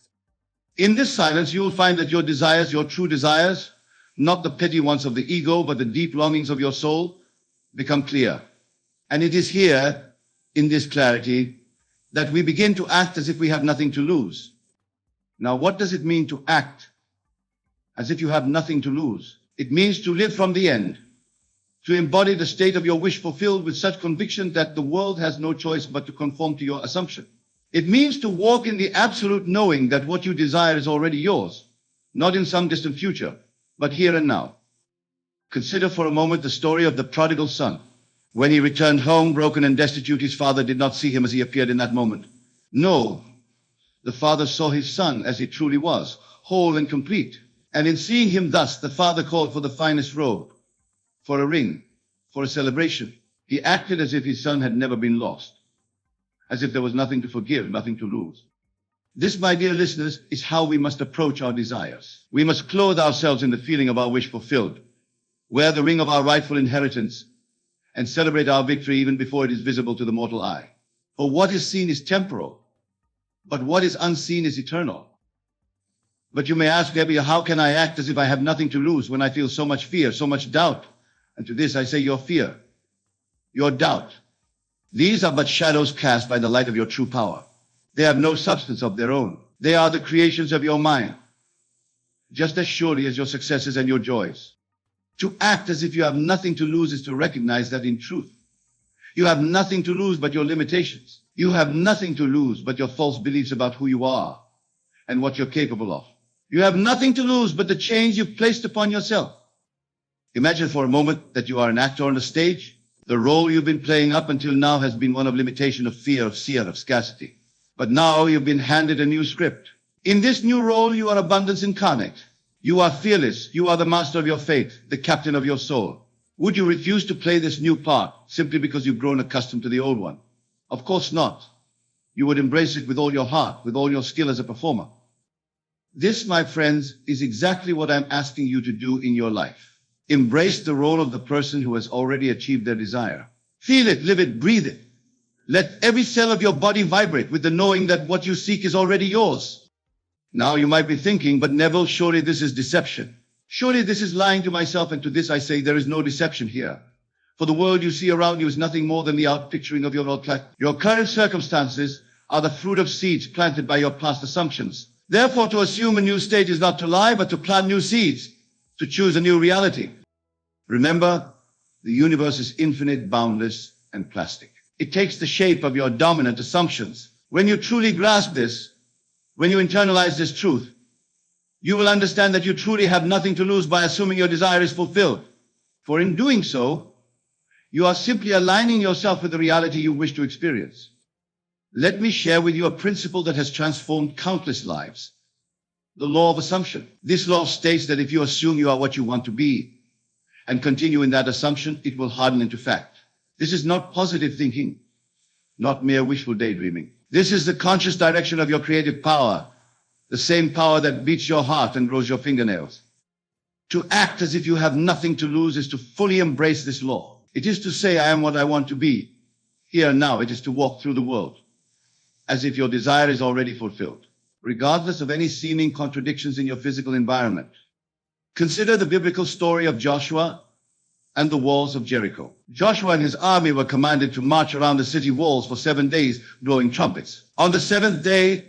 In this silence, you will find that your desires, your true desires, not the petty ones of the ego, but the deep longings of your soul, become clear. And it is here, in this clarity, that we begin to act as if we have nothing to lose. Now, what does it mean to act as if you have nothing to lose? It means to live from the end, to embody the state of your wish fulfilled with such conviction that the world has no choice but to conform to your assumption. It means to walk in the absolute knowing that what you desire is already yours, not in some distant future, but here and now. Consider for a moment the story of the prodigal son. When he returned home, broken and destitute, his father did not see him as he appeared in that moment. No, the father saw his son as he truly was, whole and complete. And in seeing him thus, the father called for the finest robe, for a ring, for a celebration. He acted as if his son had never been lost, as if there was nothing to forgive, nothing to lose. This, my dear listeners, is how we must approach our desires. We must clothe ourselves in the feeling of our wish fulfilled, wear the ring of our rightful inheritance, and celebrate our victory even before it is visible to the mortal eye. For what is seen is temporal, but what is unseen is eternal. But you may ask, Debbie, how can I act as if I have nothing to lose when I feel so much fear, so much doubt? And to this I say, your fear, your doubt, these are but shadows cast by the light of your true power. They have no substance of their own. They are the creations of your mind, just as surely as your successes and your joys. To act as if you have nothing to lose is to recognize that in truth, you have nothing to lose but your limitations. You have nothing to lose but your false beliefs about who you are and what you're capable of. You have nothing to lose but the chains you've placed upon yourself. Imagine for a moment that you are an actor on a stage. The role you've been playing up until now has been one of limitation, of fear, of scarcity. But now you've been handed a new script. In this new role, you are abundance incarnate. You are fearless. You are the master of your fate, the captain of your soul. Would you refuse to play this new part simply because you've grown accustomed to the old one? Of course not. You would embrace it with all your heart, with all your skill as a performer. This, my friends, is exactly what I'm asking you to do in your life. Embrace the role of the person who has already achieved their desire. Feel it, live it, breathe it. Let every cell of your body vibrate with the knowing that what you seek is already yours. Now you might be thinking, but Neville, surely this is deception. Surely this is lying to myself, and to this I say there is no deception here. For the world you see around you is nothing more than the outpicturing of your old life. Your current circumstances are the fruit of seeds planted by your past assumptions. Therefore, to assume a new state is not to lie, but to plant new seeds, to choose a new reality. Remember, the universe is infinite, boundless, and plastic. It takes the shape of your dominant assumptions. When you truly grasp this, when you internalize this truth, you will understand that you truly have nothing to lose by assuming your desire is fulfilled. For in doing so, you are simply aligning yourself with the reality you wish to experience. Let me share with you a principle that has transformed countless lives. The law of assumption. This law states that if you assume you are what you want to be, and continue in that assumption, it will harden into fact. This is not positive thinking, not mere wishful daydreaming. This is the conscious direction of your creative power, the same power that beats your heart and grows your fingernails. To act as if you have nothing to lose is to fully embrace this law. It is to say, I am what I want to be. Here and now, it is to walk through the world as if your desire is already fulfilled, regardless of any seeming contradictions in your physical environment. Consider the biblical story of Joshua and the walls of Jericho. Joshua and his army were commanded to march around the city walls for 7 days, blowing trumpets. On the 7th day,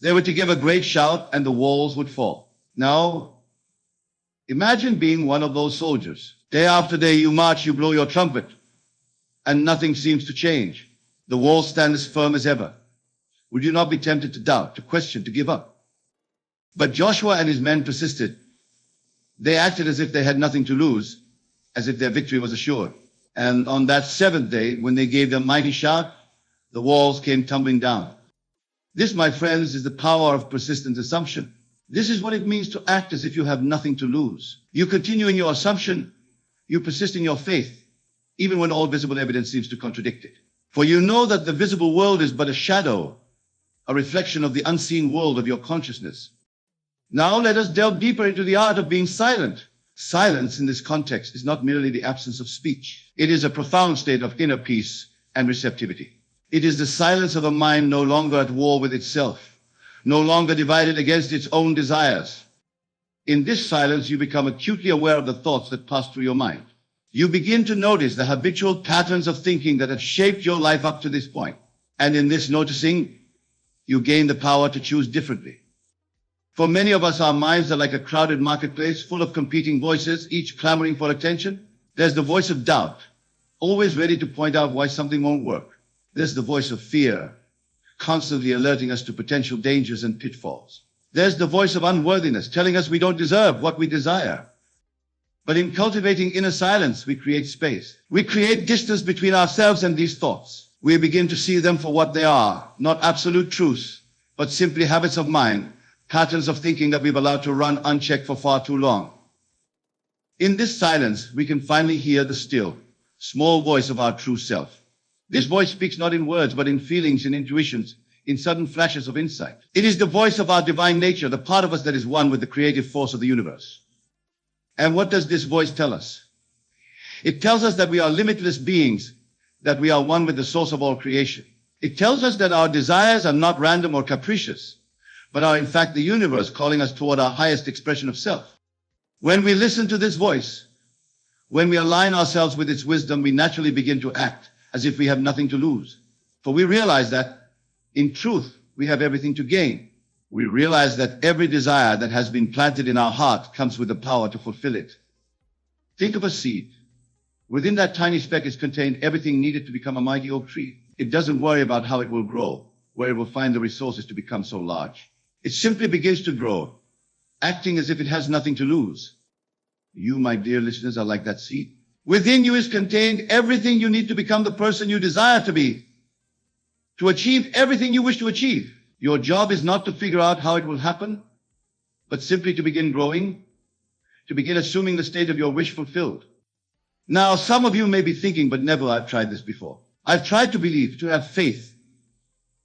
they were to give a great shout and the walls would fall. Now, imagine being one of those soldiers. Day after day you march, you blow your trumpet, and nothing seems to change. The walls stand as firm as ever. Would you not be tempted to doubt, to question, to give up? But Joshua and his men persisted. They acted as if they had nothing to lose, as if their victory was assured. And on that 7th day, when they gave their mighty shout, the walls came tumbling down. This, my friends, is the power of persistent assumption. This is what it means to act as if you have nothing to lose. You continue in your assumption. You persist in your faith, even when all visible evidence seems to contradict it. For you know that the visible world is but a shadow, a reflection of the unseen world of your consciousness. Now let us delve deeper into the art of being silent. Silence in this context is not merely the absence of speech. It is a profound state of inner peace and receptivity. It is the silence of a mind no longer at war with itself, no longer divided against its own desires. In this silence, you become acutely aware of the thoughts that pass through your mind. You begin to notice the habitual patterns of thinking that have shaped your life up to this point. And in this noticing, you gain the power to choose differently. For many of us, our minds are like a crowded marketplace full of competing voices, each clamoring for attention. There's the voice of doubt, always ready to point out why something won't work. There's the voice of fear, constantly alerting us to potential dangers and pitfalls. There's the voice of unworthiness, telling us we don't deserve what we desire. But in cultivating inner silence, we create space. We create distance between ourselves and these thoughts. We begin to see them for what they are, not absolute truths, but simply habits of mind, patterns of thinking that we've allowed to run unchecked for far too long. In this silence, we can finally hear the still, small voice of our true self. This voice speaks not in words, but in feelings and intuitions, in sudden flashes of insight. It is the voice of our divine nature, the part of us that is one with the creative force of the universe. And what does this voice tell us? It tells us that we are limitless beings, that we are one with the source of all creation. It tells us that our desires are not random or capricious, but are in fact the universe calling us toward our highest expression of self. When we listen to this voice, when we align ourselves with its wisdom, we naturally begin to act as if we have nothing to lose. For we realize that, in truth, we have everything to gain. We realize that every desire that has been planted in our heart comes with the power to fulfill it. Think of a seed. Within that tiny speck is contained everything needed to become a mighty oak tree. It doesn't worry about how it will grow, where it will find the resources to become so large. It simply begins to grow, acting as if it has nothing to lose. You, my dear listeners, are like that seed. Within you is contained everything you need to become the person you desire to be, to achieve everything you wish to achieve. Your job is not to figure out how it will happen, but simply to begin growing, to begin assuming the state of your wish fulfilled. Now, some of you may be thinking, but never, I've tried this before. I've tried to believe, to have faith,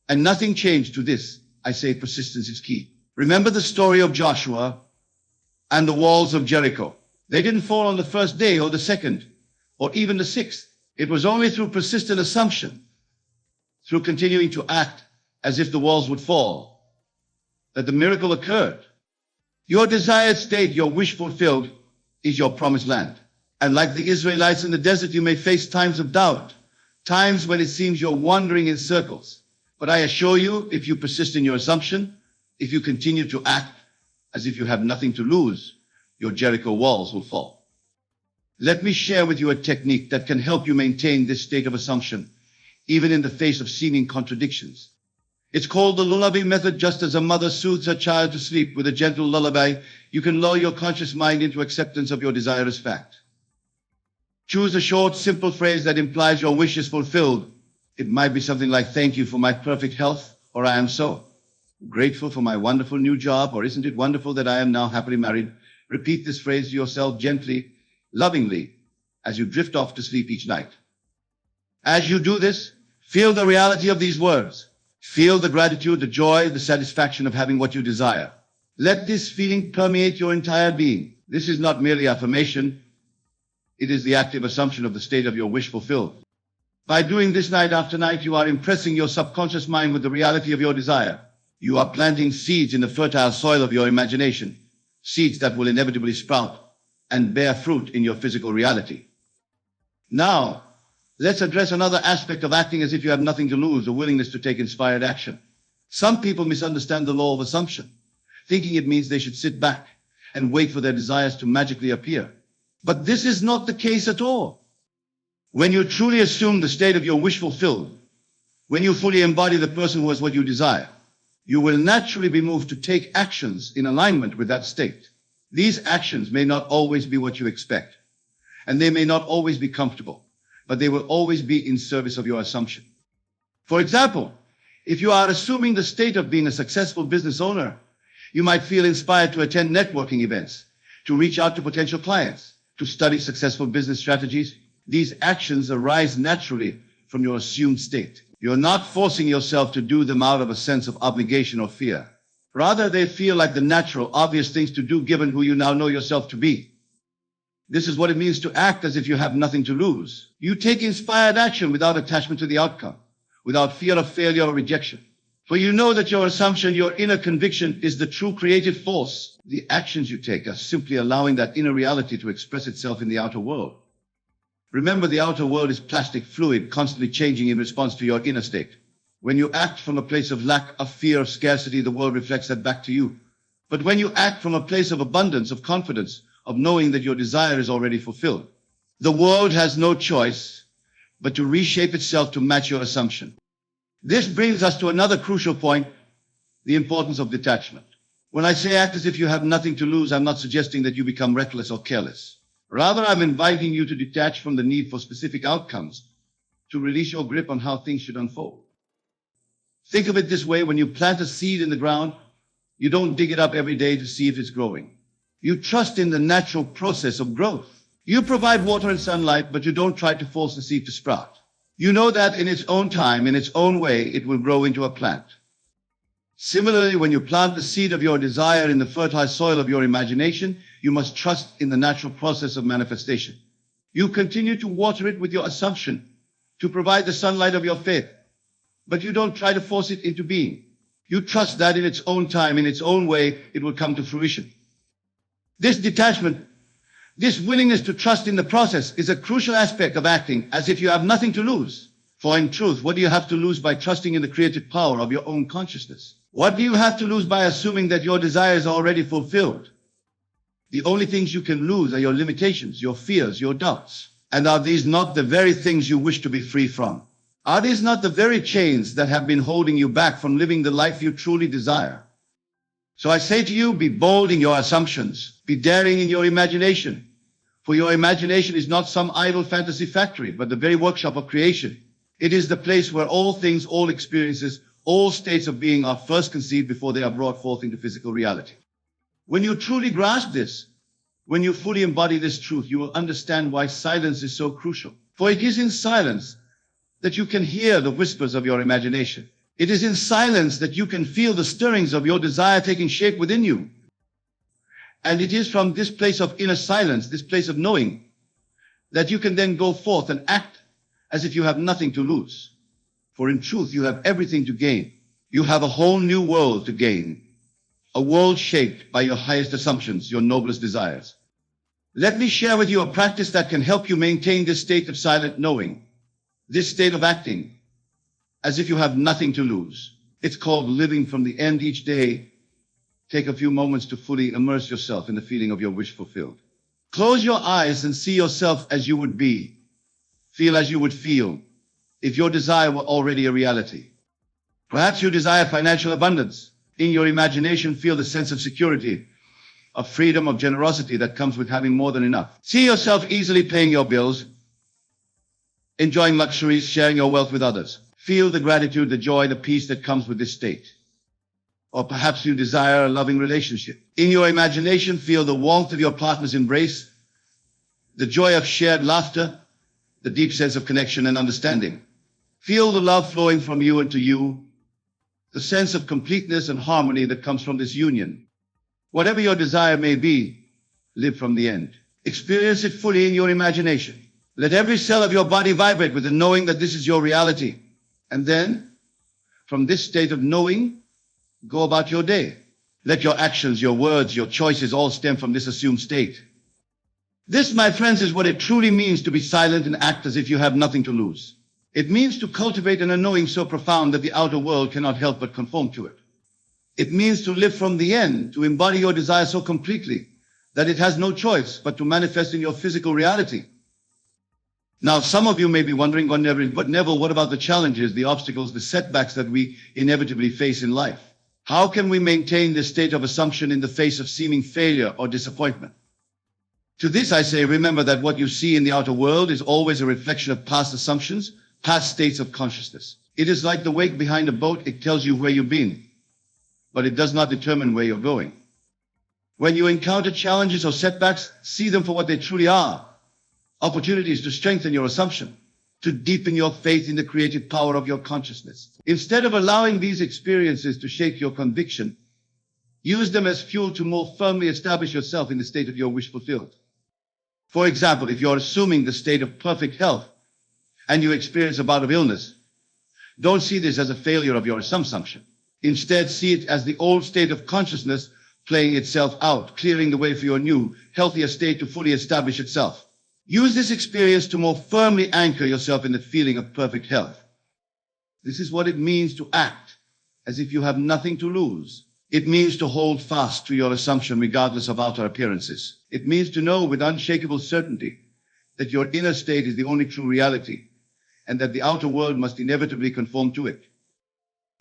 and nothing changed. To this, I say persistence is key. Remember the story of Joshua and the walls of Jericho. They didn't fall on the first day or the second, or even the 6th. It was only through persistent assumption, through continuing to act as if the walls would fall, that the miracle occurred. Your desired state, your wish fulfilled, is your promised land. And like the Israelites in the desert, you may face times of doubt, times when it seems you're wandering in circles. But I assure you, if you persist in your assumption, if you continue to act as if you have nothing to lose, your Jericho walls will fall. Let me share with you a technique that can help you maintain this state of assumption, even in the face of seeming contradictions. It's called the lullaby method. Just as a mother soothes her child to sleep with a gentle lullaby, you can lull your conscious mind into acceptance of your desire as fact. Choose a short, simple phrase that implies your wish is fulfilled. It might be something like, thank you for my perfect health, or I am so grateful for my wonderful new job, or isn't it wonderful that I am now happily married. Repeat this phrase to yourself gently, lovingly, as you drift off to sleep each night. As you do this, feel the reality of these words. Feel the gratitude, the joy, the satisfaction of having what you desire. Let this feeling permeate your entire being. This is not merely affirmation. It is the active assumption of the state of your wish fulfilled. By doing this night after night, you are impressing your subconscious mind with the reality of your desire. You are planting seeds in the fertile soil of your imagination, seeds that will inevitably sprout and bear fruit in your physical reality. Now, let's address another aspect of acting as if you have nothing to lose, a willingness to take inspired action. Some people misunderstand the law of assumption, thinking it means they should sit back and wait for their desires to magically appear. But this is not the case at all. When you truly assume the state of your wish fulfilled, when you fully embody the person who has what you desire, you will naturally be moved to take actions in alignment with that state. These actions may not always be what you expect, and they may not always be comfortable, but they will always be in service of your assumption. For example, if you are assuming the state of being a successful business owner, you might feel inspired to attend networking events, to reach out to potential clients, to study successful business strategies. These actions arise naturally from your assumed state. You're not forcing yourself to do them out of a sense of obligation or fear. Rather, they feel like the natural, obvious things to do given who you now know yourself to be. This is what it means to act as if you have nothing to lose. You take inspired action without attachment to the outcome, without fear of failure or rejection. For you know that your assumption, your inner conviction, is the true creative force. The actions you take are simply allowing that inner reality to express itself in the outer world. Remember, the outer world is plastic fluid, constantly changing in response to your inner state. When you act from a place of lack, of fear, of scarcity, the world reflects that back to you. But when you act from a place of abundance, of confidence, of knowing that your desire is already fulfilled, the world has no choice but to reshape itself to match your assumption. This brings us to another crucial point, the importance of detachment. When I say act as if you have nothing to lose, I'm not suggesting that you become reckless or careless. Rather, I'm inviting you to detach from the need for specific outcomes, to release your grip on how things should unfold. Think of it this way: when you plant a seed in the ground, you don't dig it up every day to see if it's growing. You trust in the natural process of growth. You provide water and sunlight, but you don't try to force the seed to sprout. You know that in its own time, in its own way, it will grow into a plant. Similarly, when you plant the seed of your desire in the fertile soil of your imagination, you must trust in the natural process of manifestation. You continue to water it with your assumption, to provide the sunlight of your faith, but you don't try to force it into being. You trust that in its own time, in its own way, it will come to fruition. This detachment, this willingness to trust in the process, is a crucial aspect of acting as if you have nothing to lose. For in truth, what do you have to lose by trusting in the creative power of your own consciousness? What do you have to lose by assuming that your desires are already fulfilled? The only things you can lose are your limitations, your fears, your doubts. And are these not the very things you wish to be free from? Are these not the very chains that have been holding you back from living the life you truly desire? So I say to you, be bold in your assumptions. Be daring in your imagination. For your imagination is not some idle fantasy factory, but the very workshop of creation. It is the place where all things, all experiences, all states of being are first conceived before they are brought forth into physical reality. When you truly grasp this, when you fully embody this truth, you will understand why silence is so crucial. For it is in silence that you can hear the whispers of your imagination. It is in silence that you can feel the stirrings of your desire taking shape within you. And it is from this place of inner silence, this place of knowing, that you can then go forth and act as if you have nothing to lose. For in truth, you have everything to gain. You have a whole new world to gain. A world shaped by your highest assumptions, your noblest desires. Let me share with you a practice that can help you maintain this state of silent knowing, this state of acting, as if you have nothing to lose. It's called living from the end each day. Take a few moments to fully immerse yourself in the feeling of your wish fulfilled. Close your eyes and see yourself as you would be. Feel as you would feel if your desire were already a reality. Perhaps you desire financial abundance. In your imagination, feel the sense of security, of freedom, of generosity that comes with having more than enough. See yourself easily paying your bills, enjoying luxuries, sharing your wealth with others. Feel the gratitude, the joy, the peace that comes with this state. Or perhaps you desire a loving relationship. In your imagination, feel the warmth of your partner's embrace, the joy of shared laughter, the deep sense of connection and understanding. Feel the love flowing from you and to you, the sense of completeness and harmony that comes from this union. Whatever your desire may be, live from the end. Experience it fully in your imagination. Let every cell of your body vibrate with the knowing that this is your reality. And then, from this state of knowing, go about your day. Let your actions, your words, your choices all stem from this assumed state. This, my friends, is what it truly means to be silent and act as if you have nothing to lose. It means to cultivate an unknowing so profound that the outer world cannot help but conform to it. It means to live from the end, to embody your desire so completely that it has no choice but to manifest in your physical reality. Now, some of you may be wondering, but Neville, what about the challenges, the obstacles, the setbacks that we inevitably face in life? How can we maintain this state of assumption in the face of seeming failure or disappointment? To this I say, remember that what you see in the outer world is always a reflection of past assumptions, past states of consciousness. It is like the wake behind a boat. It tells you where you've been, but it does not determine where you're going. When you encounter challenges or setbacks, see them for what they truly are. Opportunities to strengthen your assumption, to deepen your faith in the creative power of your consciousness. Instead of allowing these experiences to shake your conviction, use them as fuel to more firmly establish yourself in the state of your wish fulfilled. For example, if you're assuming the state of perfect health and you experience a bout of illness, don't see this as a failure of your assumption. Instead, see it as the old state of consciousness playing itself out, clearing the way for your new, healthier state to fully establish itself. Use this experience to more firmly anchor yourself in the feeling of perfect health. This is what it means to act as if you have nothing to lose. It means to hold fast to your assumption regardless of outer appearances. It means to know with unshakable certainty that your inner state is the only true reality and that the outer world must inevitably conform to it.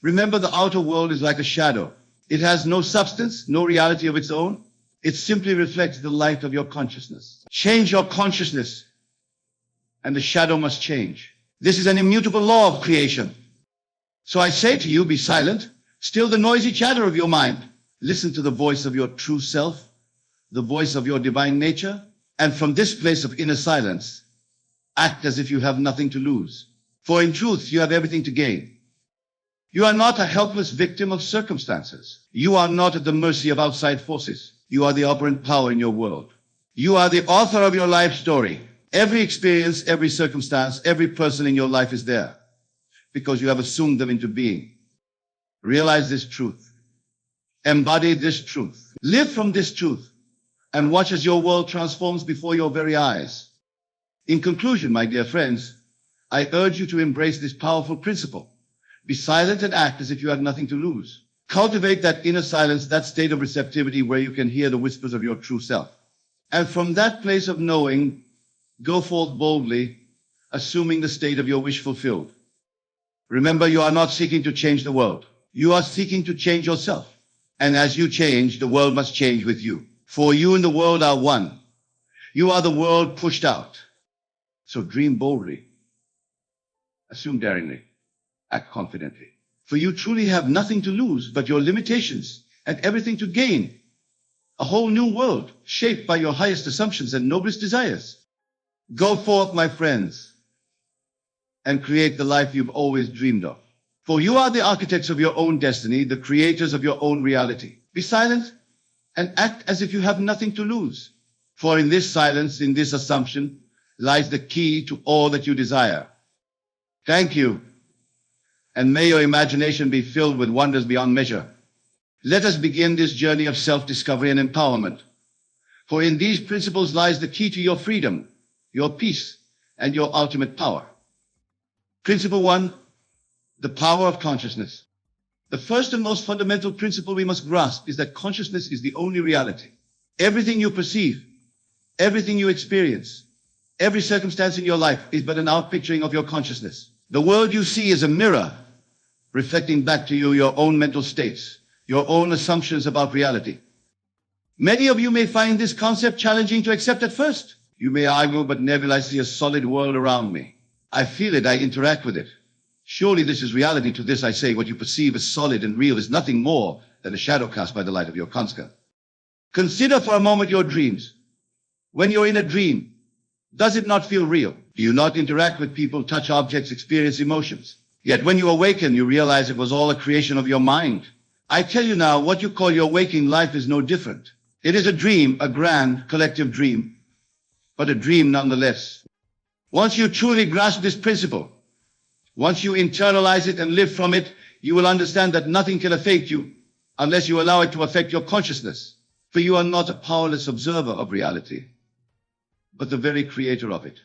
Remember, the outer world is like a shadow. It has no substance, no reality of its own. It simply reflects the light of your consciousness. Change your consciousness, and the shadow must change. This is an immutable law of creation. So I say to you, be silent, still the noisy chatter of your mind. Listen to the voice of your true self, the voice of your divine nature, and from this place of inner silence, act as if you have nothing to lose. For in truth, you have everything to gain. You are not a helpless victim of circumstances. You are not at the mercy of outside forces. You are the operant power in your world. You are the author of your life story. Every experience, every circumstance, every person in your life is there because you have assumed them into being. Realize this truth. Embody this truth. Live from this truth and watch as your world transforms before your very eyes. In conclusion, my dear friends, I urge you to embrace this powerful principle. Be silent and act as if you have nothing to lose. Cultivate that inner silence, that state of receptivity where you can hear the whispers of your true self. And from that place of knowing, go forth boldly, assuming the state of your wish fulfilled. Remember, you are not seeking to change the world. You are seeking to change yourself. And as you change, the world must change with you. For you and the world are one. You are the world pushed out. So dream boldly. Assume daringly. Act confidently. For you truly have nothing to lose but your limitations and everything to gain. A whole new world shaped by your highest assumptions and noblest desires. Go forth, my friends, and create the life you've always dreamed of. For you are the architects of your own destiny, the creators of your own reality. Be silent and act as if you have nothing to lose. For in this silence, in this assumption, lies the key to all that you desire. Thank you. And may your imagination be filled with wonders beyond measure. Let us begin this journey of self-discovery and empowerment. For in these principles lies the key to your freedom, your peace, and your ultimate power. Principle 1, the power of consciousness. The first and most fundamental principle we must grasp is that consciousness is the only reality. Everything you perceive, everything you experience, every circumstance in your life is but an outpicturing of your consciousness. The world you see is a mirror reflecting back to you your own mental states, your own assumptions about reality. Many of you may find this concept challenging to accept at first. You may argue, but Neville, I see a solid world around me. I feel it, I interact with it. Surely this is reality. To this I say, what you perceive as solid and real is nothing more than a shadow cast by the light of your conscience. Consider for a moment your dreams. When you're in a dream, does it not feel real? Do you not interact with people, touch objects, experience emotions? Yet when you awaken, you realize it was all a creation of your mind. I tell you now, what you call your waking life is no different. It is a dream, a grand collective dream, but a dream nonetheless. Once you truly grasp this principle, once you internalize it and live from it, you will understand that nothing can affect you, unless you allow it to affect your consciousness. For you are not a powerless observer of reality, but the very creator of it.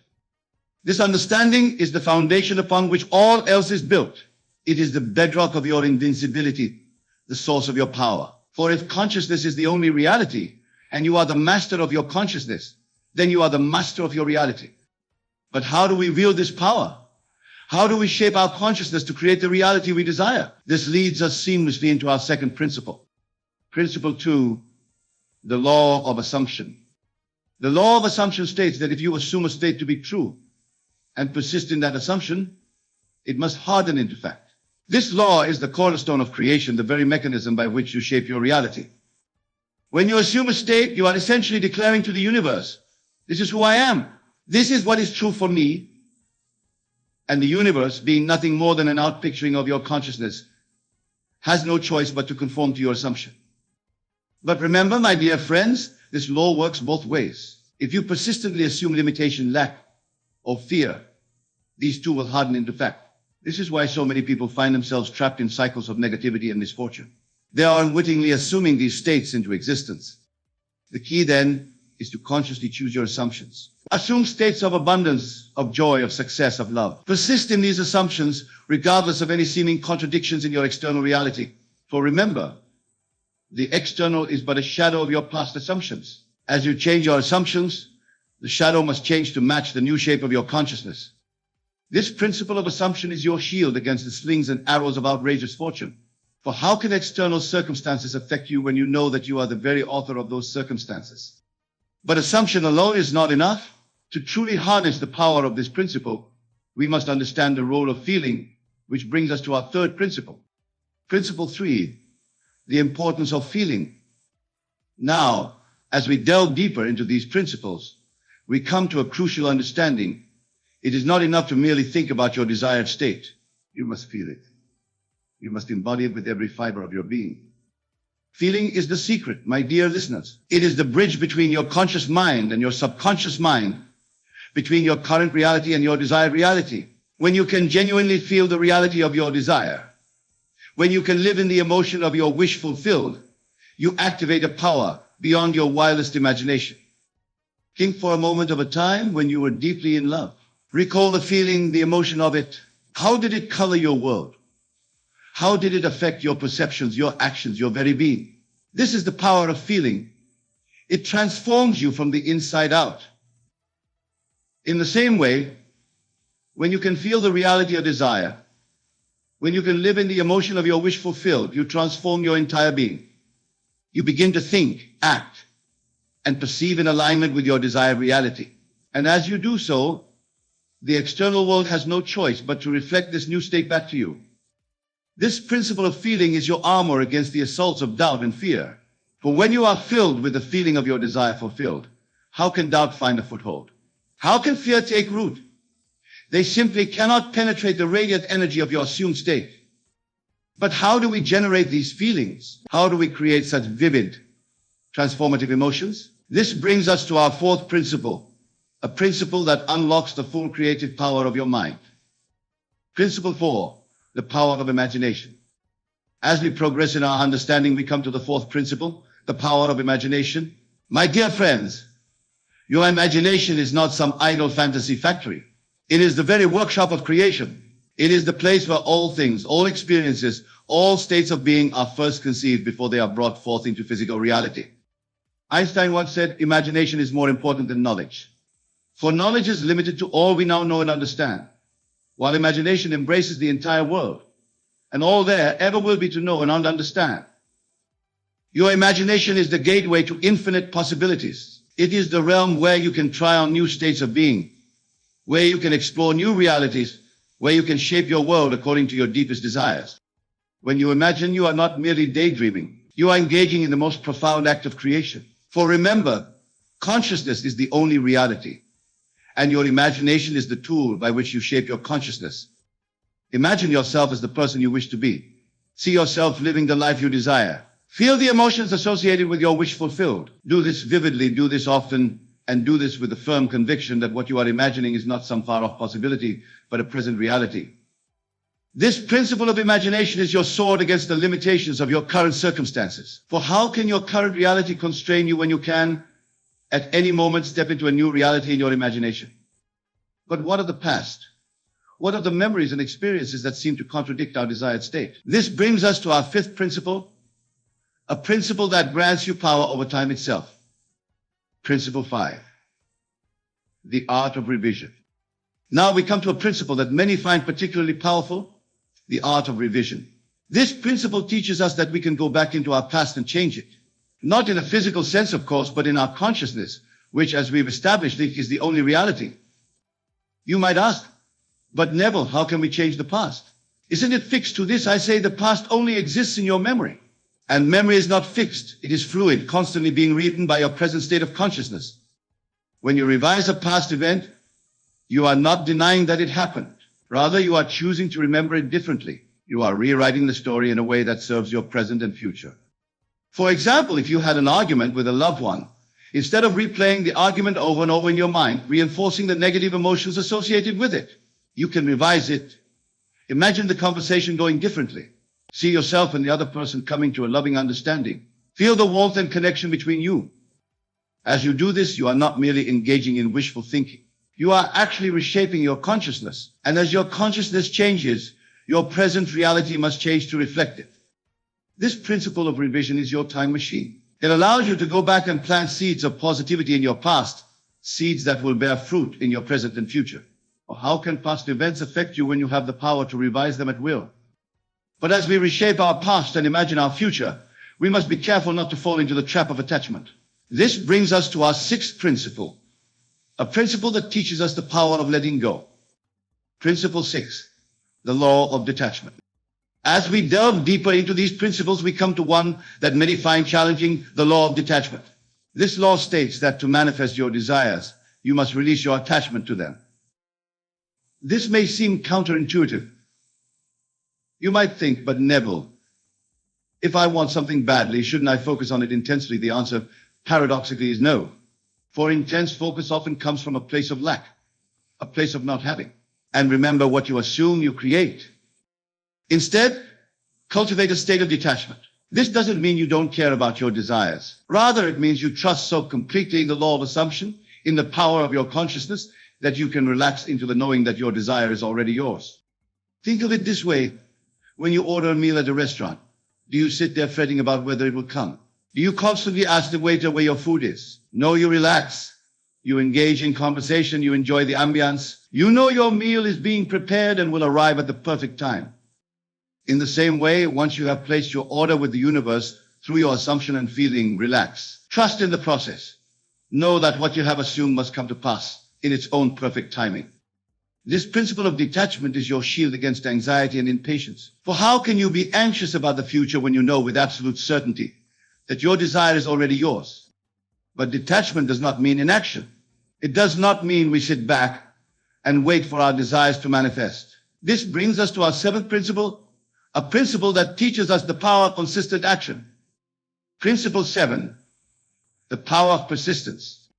This understanding is the foundation upon which all else is built. It is the bedrock of your invincibility, the source of your power. For if consciousness is the only reality, and you are the master of your consciousness, then you are the master of your reality. But how do we wield this power? How do we shape our consciousness to create the reality we desire? This leads us seamlessly into our second principle. Principle 2, the law of assumption. The law of assumption states that if you assume a state to be true and persist in that assumption, it must harden into fact. This law is the cornerstone of creation, the very mechanism by which you shape your reality. When you assume a state, you are essentially declaring to the universe, this is who I am. This is what is true for me. And the universe, being nothing more than an outpicturing of your consciousness, has no choice but to conform to your assumption. But remember, my dear friends, this law works both ways. If you persistently assume limitation, lack, or fear, these two will harden into fact. This is why so many people find themselves trapped in cycles of negativity and misfortune. They are unwittingly assuming these states into existence. The key then is to consciously choose your assumptions. Assume states of abundance, of joy, of success, of love. Persist in these assumptions regardless of any seeming contradictions in your external reality. For remember, the external is but a shadow of your past assumptions. As you change your assumptions, the shadow must change to match the new shape of your consciousness. This principle of assumption is your shield against the slings and arrows of outrageous fortune. For how can external circumstances affect you when you know that you are the very author of those circumstances? But assumption alone is not enough. To truly harness the power of this principle, we must understand the role of feeling, which brings us to our third principle. Principle 3, the importance of feeling. Now, as we delve deeper into these principles, we come to a crucial understanding. It is not enough to merely think about your desired state. You must feel it. You must embody it with every fiber of your being. Feeling is the secret, my dear listeners. It is the bridge between your conscious mind and your subconscious mind, between your current reality and your desired reality. When you can genuinely feel the reality of your desire, when you can live in the emotion of your wish fulfilled, you activate a power beyond your wildest imagination. Think for a moment of a time when you were deeply in love. Recall the feeling, the emotion of it. How did it color your world? How did it affect your perceptions, your actions, your very being? This is the power of feeling. It transforms you from the inside out. In the same way, when you can feel the reality of desire, when you can live in the emotion of your wish fulfilled, you transform your entire being. You begin to think, act, and perceive in alignment with your desired reality. And as you do so, the external world has no choice but to reflect this new state back to you. This principle of feeling is your armor against the assaults of doubt and fear. For when you are filled with the feeling of your desire fulfilled, how can doubt find a foothold? How can fear take root? They simply cannot penetrate the radiant energy of your assumed state. But how do we generate these feelings? How do we create such vivid, transformative emotions? This brings us to our fourth principle, a principle that unlocks the full creative power of your mind. Principle 4, the power of imagination. As we progress in our understanding, we come to the fourth principle, the power of imagination. My dear friends, your imagination is not some idle fantasy factory. It is the very workshop of creation. It is the place where all things, all experiences, all states of being are first conceived before they are brought forth into physical reality. Einstein once said, imagination is more important than knowledge. For knowledge is limited to all we now know and understand, while imagination embraces the entire world, and all there ever will be to know and understand. Your imagination is the gateway to infinite possibilities. It is the realm where you can try on new states of being, where you can explore new realities, where you can shape your world according to your deepest desires. When you imagine, you are not merely daydreaming. You are engaging in the most profound act of creation. For remember, consciousness is the only reality, and your imagination is the tool by which you shape your consciousness. Imagine yourself as the person you wish to be. See yourself living the life you desire. Feel the emotions associated with your wish fulfilled. Do this vividly, do this often, and do this with the firm conviction that what you are imagining is not some far-off possibility, but a present reality. This principle of imagination is your sword against the limitations of your current circumstances. For how can your current reality constrain you when you can, at any moment, step into a new reality in your imagination? But what of the past? What of the memories and experiences that seem to contradict our desired state? This brings us to our fifth principle, a principle that grants you power over time itself. Principle 5, the art of revision. Now we come to a principle that many find particularly powerful, the art of revision. This principle teaches us that we can go back into our past and change it. Not in a physical sense, of course, but in our consciousness, which, as we've established, is the only reality. You might ask, but Neville, how can we change the past? Isn't it fixed? To this I say the past only exists in your memory. And memory is not fixed. It is fluid, constantly being rewritten by your present state of consciousness. When you revise a past event, you are not denying that it happened. Rather, you are choosing to remember it differently. You are rewriting the story in a way that serves your present and future. For example, if you had an argument with a loved one, instead of replaying the argument over and over in your mind, reinforcing the negative emotions associated with it, you can revise it. Imagine the conversation going differently. See yourself and the other person coming to a loving understanding. Feel the warmth and connection between you. As you do this, you are not merely engaging in wishful thinking. You are actually reshaping your consciousness. And as your consciousness changes, your present reality must change to reflect it. This principle of revision is your time machine. It allows you to go back and plant seeds of positivity in your past, seeds that will bear fruit in your present and future. Or how can past events affect you when you have the power to revise them at will? But as we reshape our past and imagine our future, we must be careful not to fall into the trap of attachment. This brings us to our sixth principle, a principle that teaches us the power of letting go. Principle 6, the law of detachment. As we delve deeper into these principles, we come to one that many find challenging, the law of detachment. This law states that to manifest your desires, you must release your attachment to them. This may seem counterintuitive. You might think, but Neville, if I want something badly, shouldn't I focus on it intensely? The answer, paradoxically, is no. For intense focus often comes from a place of lack, a place of not having. And remember, what you assume, you create. Instead, cultivate a state of detachment. This doesn't mean you don't care about your desires. Rather, it means you trust so completely in the law of assumption, in the power of your consciousness, that you can relax into the knowing that your desire is already yours. Think of it this way. When you order a meal at a restaurant, do you sit there fretting about whether it will come? Do you constantly ask the waiter where your food is? No, you relax. You engage in conversation. You enjoy the ambience. You know your meal is being prepared and will arrive at the perfect time. In the same way, once you have placed your order with the universe through your assumption and feeling, relax. Trust in the process. Know that what you have assumed must come to pass in its own perfect timing. This principle of detachment is your shield against anxiety and impatience. For how can you be anxious about the future when you know with absolute certainty that your desire is already yours? But detachment does not mean inaction. It does not mean we sit back and wait for our desires to manifest. This brings us to our seventh principle, a principle that teaches us the power of consistent action. Principle 7, the power of persistence.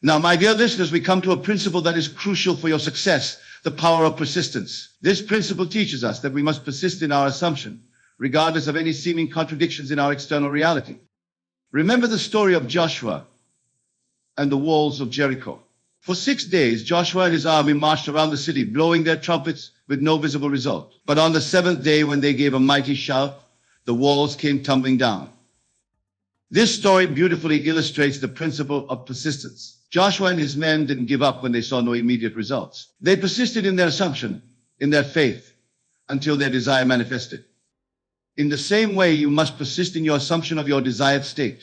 Now, my dear listeners, we come to a principle that is crucial for your success, the power of persistence. This principle teaches us that we must persist in our assumption, regardless of any seeming contradictions in our external reality. Remember the story of Joshua and the walls of Jericho. For 6 days, Joshua and his army marched around the city, blowing their trumpets with no visible result. But on the 7th day, when they gave a mighty shout, the walls came tumbling down. This story beautifully illustrates the principle of persistence. Joshua and his men didn't give up when they saw no immediate results. They persisted in their assumption, in their faith, until their desire manifested. In the same way, you must persist in your assumption of your desired state.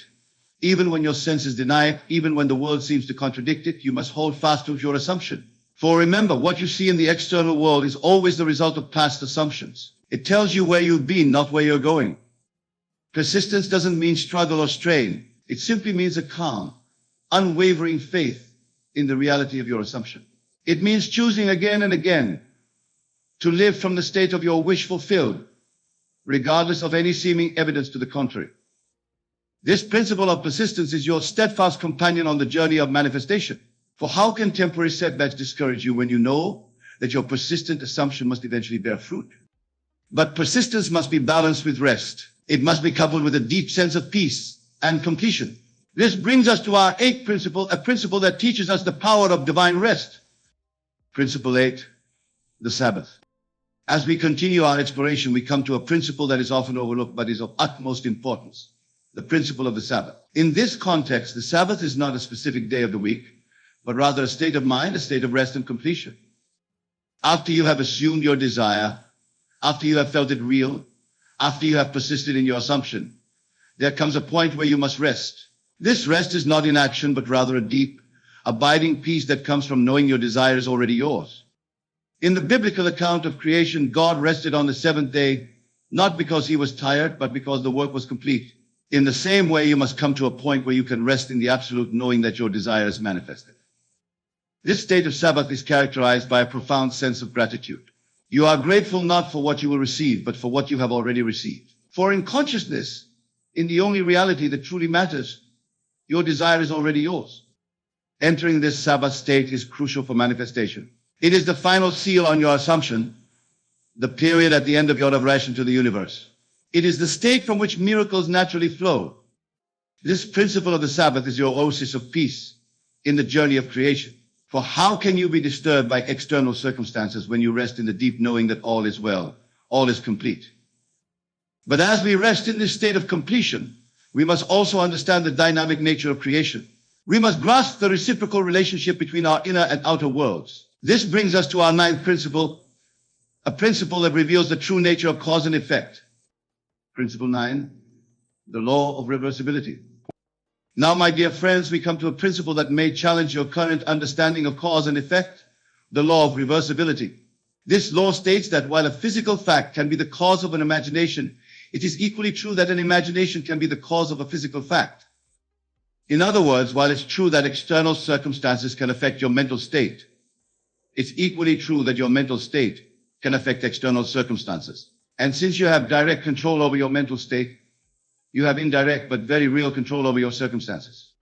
Even when your senses deny it, even when the world seems to contradict it, you must hold fast to your assumption. For remember, what you see in the external world is always the result of past assumptions. It tells you where you've been, not where you're going. Persistence doesn't mean struggle or strain. It simply means a calm, unwavering faith in the reality of your assumption. It means choosing again and again to live from the state of your wish fulfilled, regardless of any seeming evidence to the contrary. This principle of persistence is your steadfast companion on the journey of manifestation. For how can temporary setbacks discourage you when you know that your persistent assumption must eventually bear fruit? But persistence must be balanced with rest. It must be coupled with a deep sense of peace and completion. This brings us to our eighth principle, a principle that teaches us the power of divine rest. Principle 8, the Sabbath. As we continue our exploration, we come to a principle that is often overlooked but is of utmost importance, the principle of the Sabbath. In this context, the Sabbath is not a specific day of the week, but rather a state of mind, a state of rest and completion. After you have assumed your desire, after you have felt it real, after you have persisted in your assumption, there comes a point where you must rest. This rest is not inaction, but rather a deep, abiding peace that comes from knowing your desire is already yours. In the biblical account of creation, God rested on the seventh day, not because he was tired, but because the work was complete. In the same way, you must come to a point where you can rest in the absolute knowing that your desire is manifested. This state of Sabbath is characterized by a profound sense of gratitude. You are grateful not for what you will receive, but for what you have already received. For in consciousness, in the only reality that truly matters, your desire is already yours. Entering this Sabbath state is crucial for manifestation. It is the final seal on your assumption, the period at the end of your revelation to the universe. It is the state from which miracles naturally flow. This principle of the Sabbath is your oasis of peace in the journey of creation. For how can you be disturbed by external circumstances when you rest in the deep knowing that all is well, all is complete? But as we rest in this state of completion, we must also understand the dynamic nature of creation. We must grasp the reciprocal relationship between our inner and outer worlds. This brings us to our ninth principle, a principle that reveals the true nature of cause and effect. Principle 9, the law of reversibility. Now, my dear friends, we come to a principle that may challenge your current understanding of cause and effect, the law of reversibility. This law states that while a physical fact can be the cause of an imagination, it is equally true that an imagination can be the cause of a physical fact. In other words, while it's true that external circumstances can affect your mental state, it's equally true that your mental state can affect external circumstances. And since you have direct control over your mental state, you have indirect but very real control over your circumstances.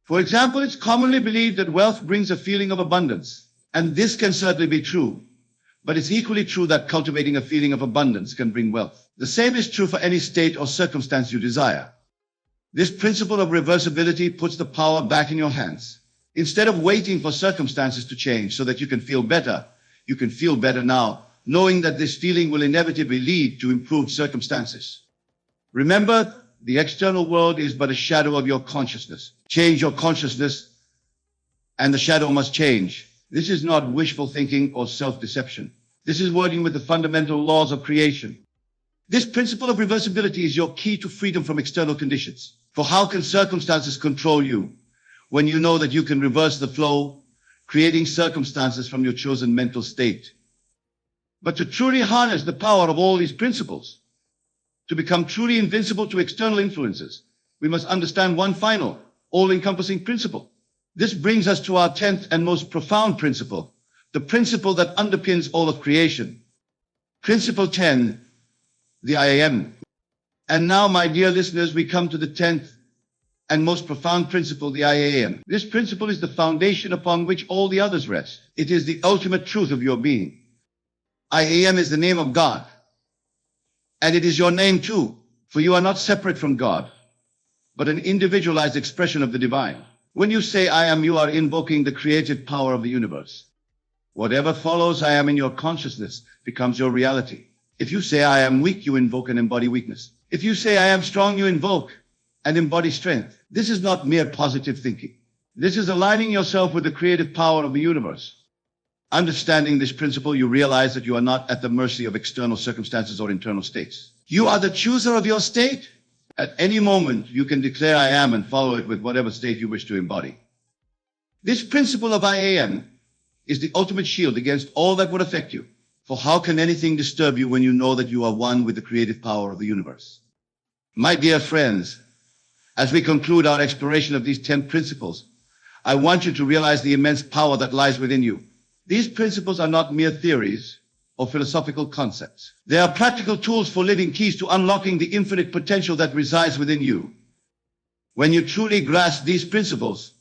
For example, it's commonly believed that wealth brings a feeling of abundance. And this can certainly be true. But it's equally true that cultivating a feeling of abundance can bring wealth. The same is true for any state or circumstance you desire. This principle of reversibility puts the power back in your hands. Instead of waiting for circumstances to change so that you can feel better, you can feel better now, knowing that this feeling will inevitably lead to improved circumstances. Remember, the external world is but a shadow of your consciousness. Change your consciousness, and the shadow must change. This is not wishful thinking or self-deception. This is working with the fundamental laws of creation. This principle of reversibility is your key to freedom from external conditions. For how can circumstances control you when you know that you can reverse the flow, creating circumstances from your chosen mental state? But to truly harness the power of all these principles, to become truly invincible to external influences, we must understand one final, all-encompassing principle. This brings us to our 10th and most profound principle, the principle that underpins all of creation. Principle 10, the I am. And now, my dear listeners, we come to the 10th and most profound principle, the I am. This principle is the foundation upon which all the others rest. It is the ultimate truth of your being. I am is the name of God. And it is your name too, for you are not separate from God, but an individualized expression of the divine. When you say I am, you are invoking the creative power of the universe. Whatever follows I am in your consciousness becomes your reality. If you say I am weak, you invoke and embody weakness. If you say I am strong, you invoke and embody strength. This is not mere positive thinking. This is aligning yourself with the creative power of the universe. Understanding this principle, you realize that you are not at the mercy of external circumstances or internal states. You are the chooser of your state. At any moment, you can declare I am and follow it with whatever state you wish to embody. This principle of I am is the ultimate shield against all that would affect you. For how can anything disturb you when you know that you are one with the creative power of the universe? My dear friends, as we conclude our exploration of these 10 principles, I want you to realize the immense power that lies within you. These principles are not mere theories or philosophical concepts. They are practical tools for living keys to unlocking the infinite potential that resides within you. When you truly grasp these principles,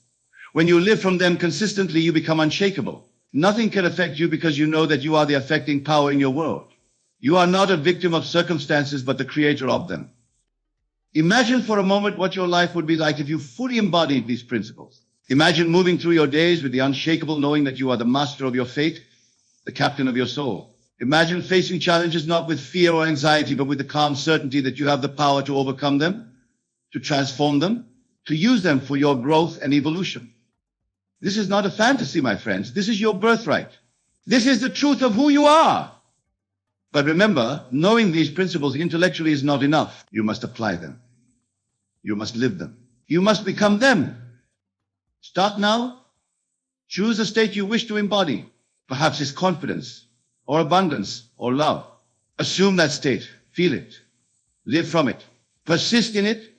when you live from them consistently, you become unshakable. Nothing can affect you because you know that you are the affecting power in your world. You are not a victim of circumstances, but the creator of them. Imagine for a moment what your life would be like if you fully embodied these principles. Imagine moving through your days with the unshakable knowing that you are the master of your fate, the captain of your soul. Imagine facing challenges not with fear or anxiety, but with the calm certainty that you have the power to overcome them, to transform them, to use them for your growth and evolution. This is not a fantasy, my friends. This is your birthright. This is the truth of who you are. But remember, knowing these principles intellectually is not enough. You must apply them. You must live them. You must become them. Start now. Choose a state you wish to embody. Perhaps it's confidence, or abundance, or love. Assume that state. Feel it. Live from it. Persist in it.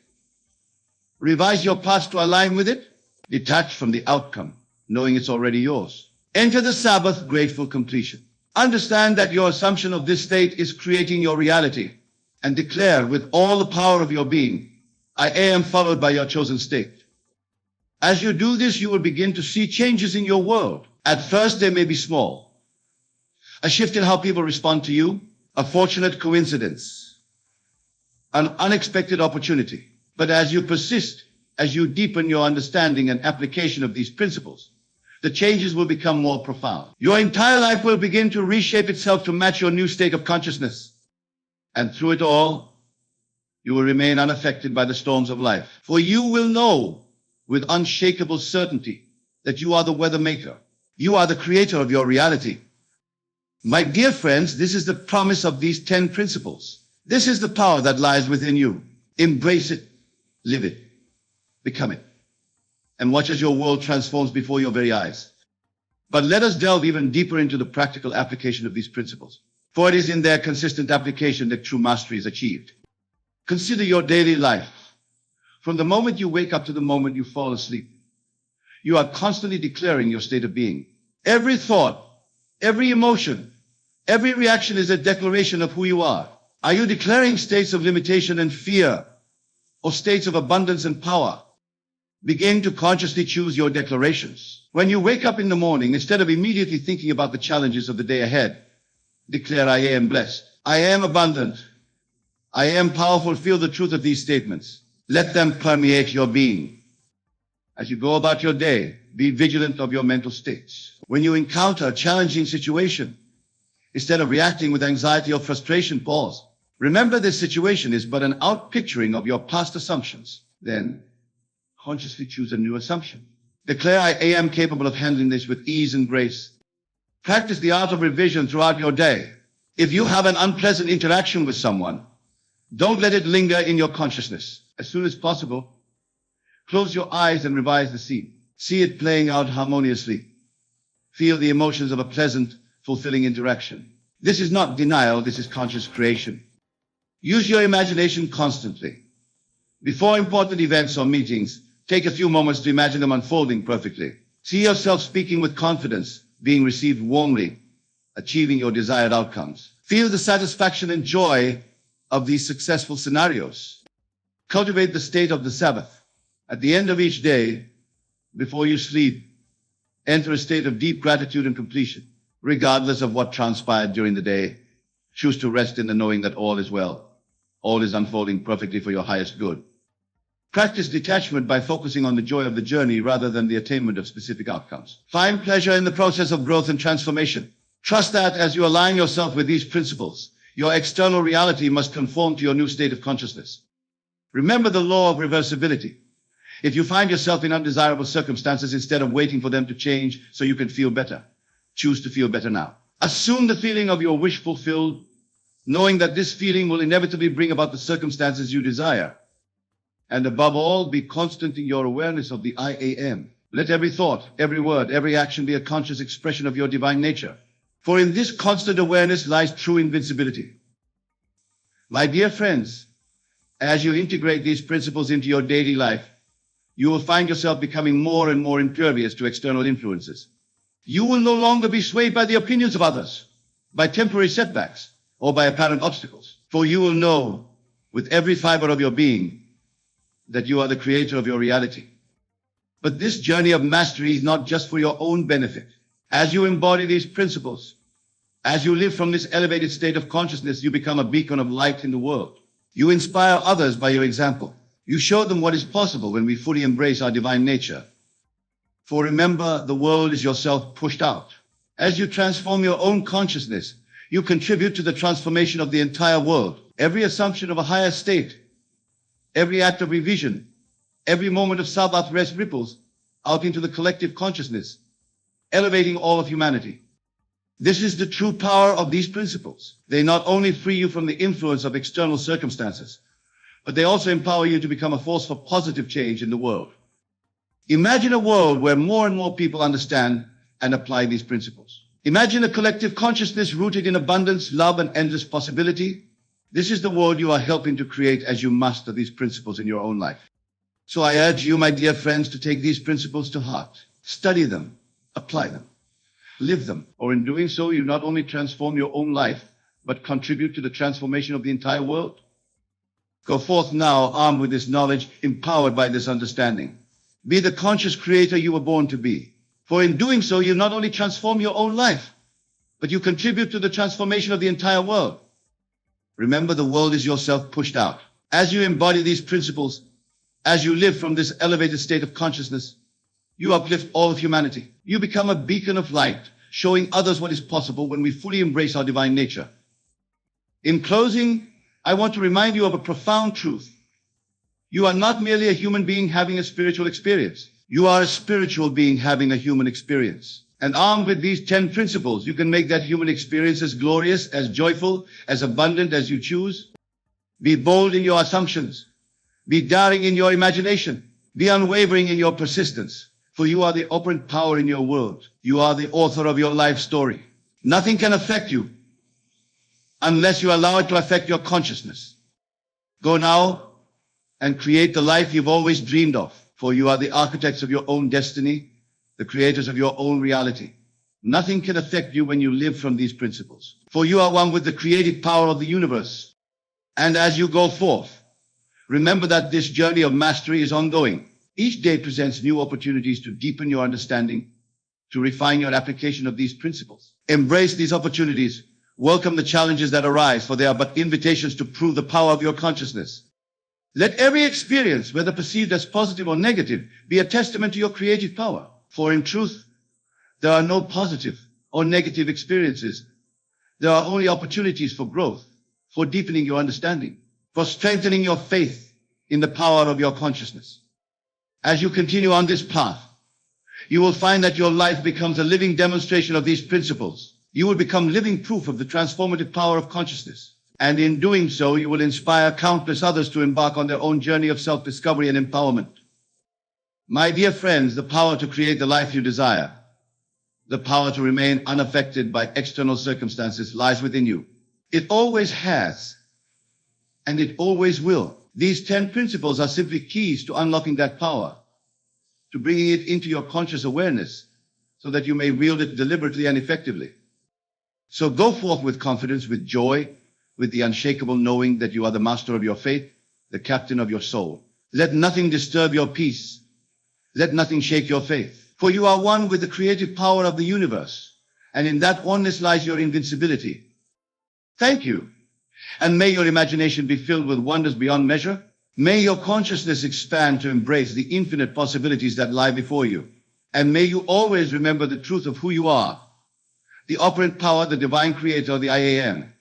Revise your past to align with it. Detach from the outcome, knowing it's already yours. Enter the Sabbath grateful completion. Understand that your assumption of this state is creating your reality, and declare with all the power of your being, I am, followed by your chosen state. As you do this, you will begin to see changes in your world. At first, they may be small. A shift in how people respond to you, a fortunate coincidence, an unexpected opportunity. But as you persist, as you deepen your understanding and application of these principles, the changes will become more profound. Your entire life will begin to reshape itself to match your new state of consciousness. And through it all, you will remain unaffected by the storms of life. For you will know with unshakable certainty that you are the weather maker. You are the creator of your reality. My dear friends, this is the promise of these 10 principles. This is the power that lies within you. Embrace it, live it, become it, and watch as your world transforms before your very eyes. But let us delve even deeper into the practical application of these principles, for it is in their consistent application that true mastery is achieved. Consider your daily life. From the moment you wake up to the moment you fall asleep, you are constantly declaring your state of being. Every thought, every emotion, every reaction is a declaration of who you are. Are you declaring states of limitation and fear, or states of abundance and power? Begin to consciously choose your declarations. When you wake up in the morning, instead of immediately thinking about the challenges of the day ahead, declare, I am blessed. I am abundant. I am powerful. Feel the truth of these statements. Let them permeate your being. As you go about your day, be vigilant of your mental states. When you encounter a challenging situation, instead of reacting with anxiety or frustration, pause. Remember, this situation is but an outpicturing of your past assumptions. Then, consciously choose a new assumption. Declare, I am capable of handling this with ease and grace. Practice the art of revision throughout your day. If you have an unpleasant interaction with someone, don't let it linger in your consciousness. As soon as possible, close your eyes and revise the scene. See it playing out harmoniously. Feel the emotions of a pleasant, fulfilling interaction. This is not denial, this is conscious creation. Use your imagination constantly. Before important events or meetings, take a few moments to imagine them unfolding perfectly. See yourself speaking with confidence, being received warmly, achieving your desired outcomes. Feel the satisfaction and joy of these successful scenarios. Cultivate the state of the Sabbath. At the end of each day, before you sleep, enter a state of deep gratitude and completion. Regardless of what transpired during the day, choose to rest in the knowing that all is well. All is unfolding perfectly for your highest good. Practice detachment by focusing on the joy of the journey rather than the attainment of specific outcomes. Find pleasure in the process of growth and transformation. Trust that as you align yourself with these principles, your external reality must conform to your new state of consciousness. Remember the law of reversibility. If you find yourself in undesirable circumstances, instead of waiting for them to change so you can feel better, choose to feel better now. Assume the feeling of your wish fulfilled, knowing that this feeling will inevitably bring about the circumstances you desire. And above all, be constant in your awareness of the I am. Let every thought, every word, every action be a conscious expression of your divine nature. For in this constant awareness lies true invincibility. My dear friends, as you integrate these principles into your daily life, you will find yourself becoming more and more impervious to external influences. You will no longer be swayed by the opinions of others, by temporary setbacks, or by apparent obstacles. For you will know with every fiber of your being that you are the creator of your reality. But this journey of mastery is not just for your own benefit. As you embody these principles, As you live from this elevated state of consciousness, you become a beacon of light in the world. You inspire others by your example. You show them what is possible when we fully embrace our divine nature. For remember, the world is yourself pushed out. As you transform your own consciousness, you contribute to the transformation of the entire world. Every assumption of a higher state, every act of revision, every moment of self-unrest ripples out into the collective consciousness, elevating all of humanity. This is the true power of these principles. They not only free you from the influence of external circumstances, but they also empower you to become a force for positive change in the world. Imagine a world where more and more people understand and apply these principles. Imagine a collective consciousness rooted in abundance, love, and endless possibility. This is the world you are helping to create as you master these principles in your own life. So I urge you, my dear friends, to take these principles to heart. Study them, apply them, live them, or in doing so, you not only transform your own life, but contribute to the transformation of the entire world. Go forth now, armed with this knowledge, empowered by this understanding. Be the conscious creator you were born to be. For in doing so, you not only transform your own life, but you contribute to the transformation of the entire world. Remember, the world is yourself pushed out. As you embody these principles, as you live from this elevated state of consciousness, you uplift all of humanity. You become a beacon of light, showing others what is possible when we fully embrace our divine nature. In closing, I want to remind you of a profound truth. You are not merely a human being having a spiritual experience. You are a spiritual being having a human experience. And armed with these 10 principles, you can make that human experience as glorious, as joyful, as abundant as you choose. Be bold in your assumptions. Be daring in your imagination. Be unwavering in your persistence. For you are the operant power in your world. You are the author of your life story. Nothing can affect you unless you allow it to affect your consciousness. Go now and create the life you've always dreamed of, for you are the architects of your own destiny, the creators of your own reality. Nothing can affect you when you live from these principles, for you are one with the creative power of the universe. And as you go forth, remember that this journey of mastery is ongoing. Each day presents new opportunities to deepen your understanding, to refine your application of these principles. Embrace these opportunities. Welcome the challenges that arise, for they are but invitations to prove the power of your consciousness. Let every experience, whether perceived as positive or negative, be a testament to your creative power. For in truth, there are no positive or negative experiences. There are only opportunities for growth, for deepening your understanding, for strengthening your faith in the power of your consciousness. As you continue on this path, you will find that your life becomes a living demonstration of these principles. You will become living proof of the transformative power of consciousness. And in doing so, you will inspire countless others to embark on their own journey of self-discovery and empowerment. My dear friends, the power to create the life you desire, the power to remain unaffected by external circumstances lies within you. It always has, and it always will. These 10 principles are simply keys to unlocking that power, to bringing it into your conscious awareness, so that you may wield it deliberately and effectively. So go forth with confidence, with joy, with the unshakable knowing that you are the master of your fate, the captain of your soul. Let nothing disturb your peace. Let nothing shake your faith. For you are one with the creative power of the universe, and in that oneness lies your invincibility. Thank you. And may your imagination be filled with wonders beyond measure. May your consciousness expand to embrace the infinite possibilities that lie before you. And may you always remember the truth of who you are, the operant power, the divine creator, the I Am.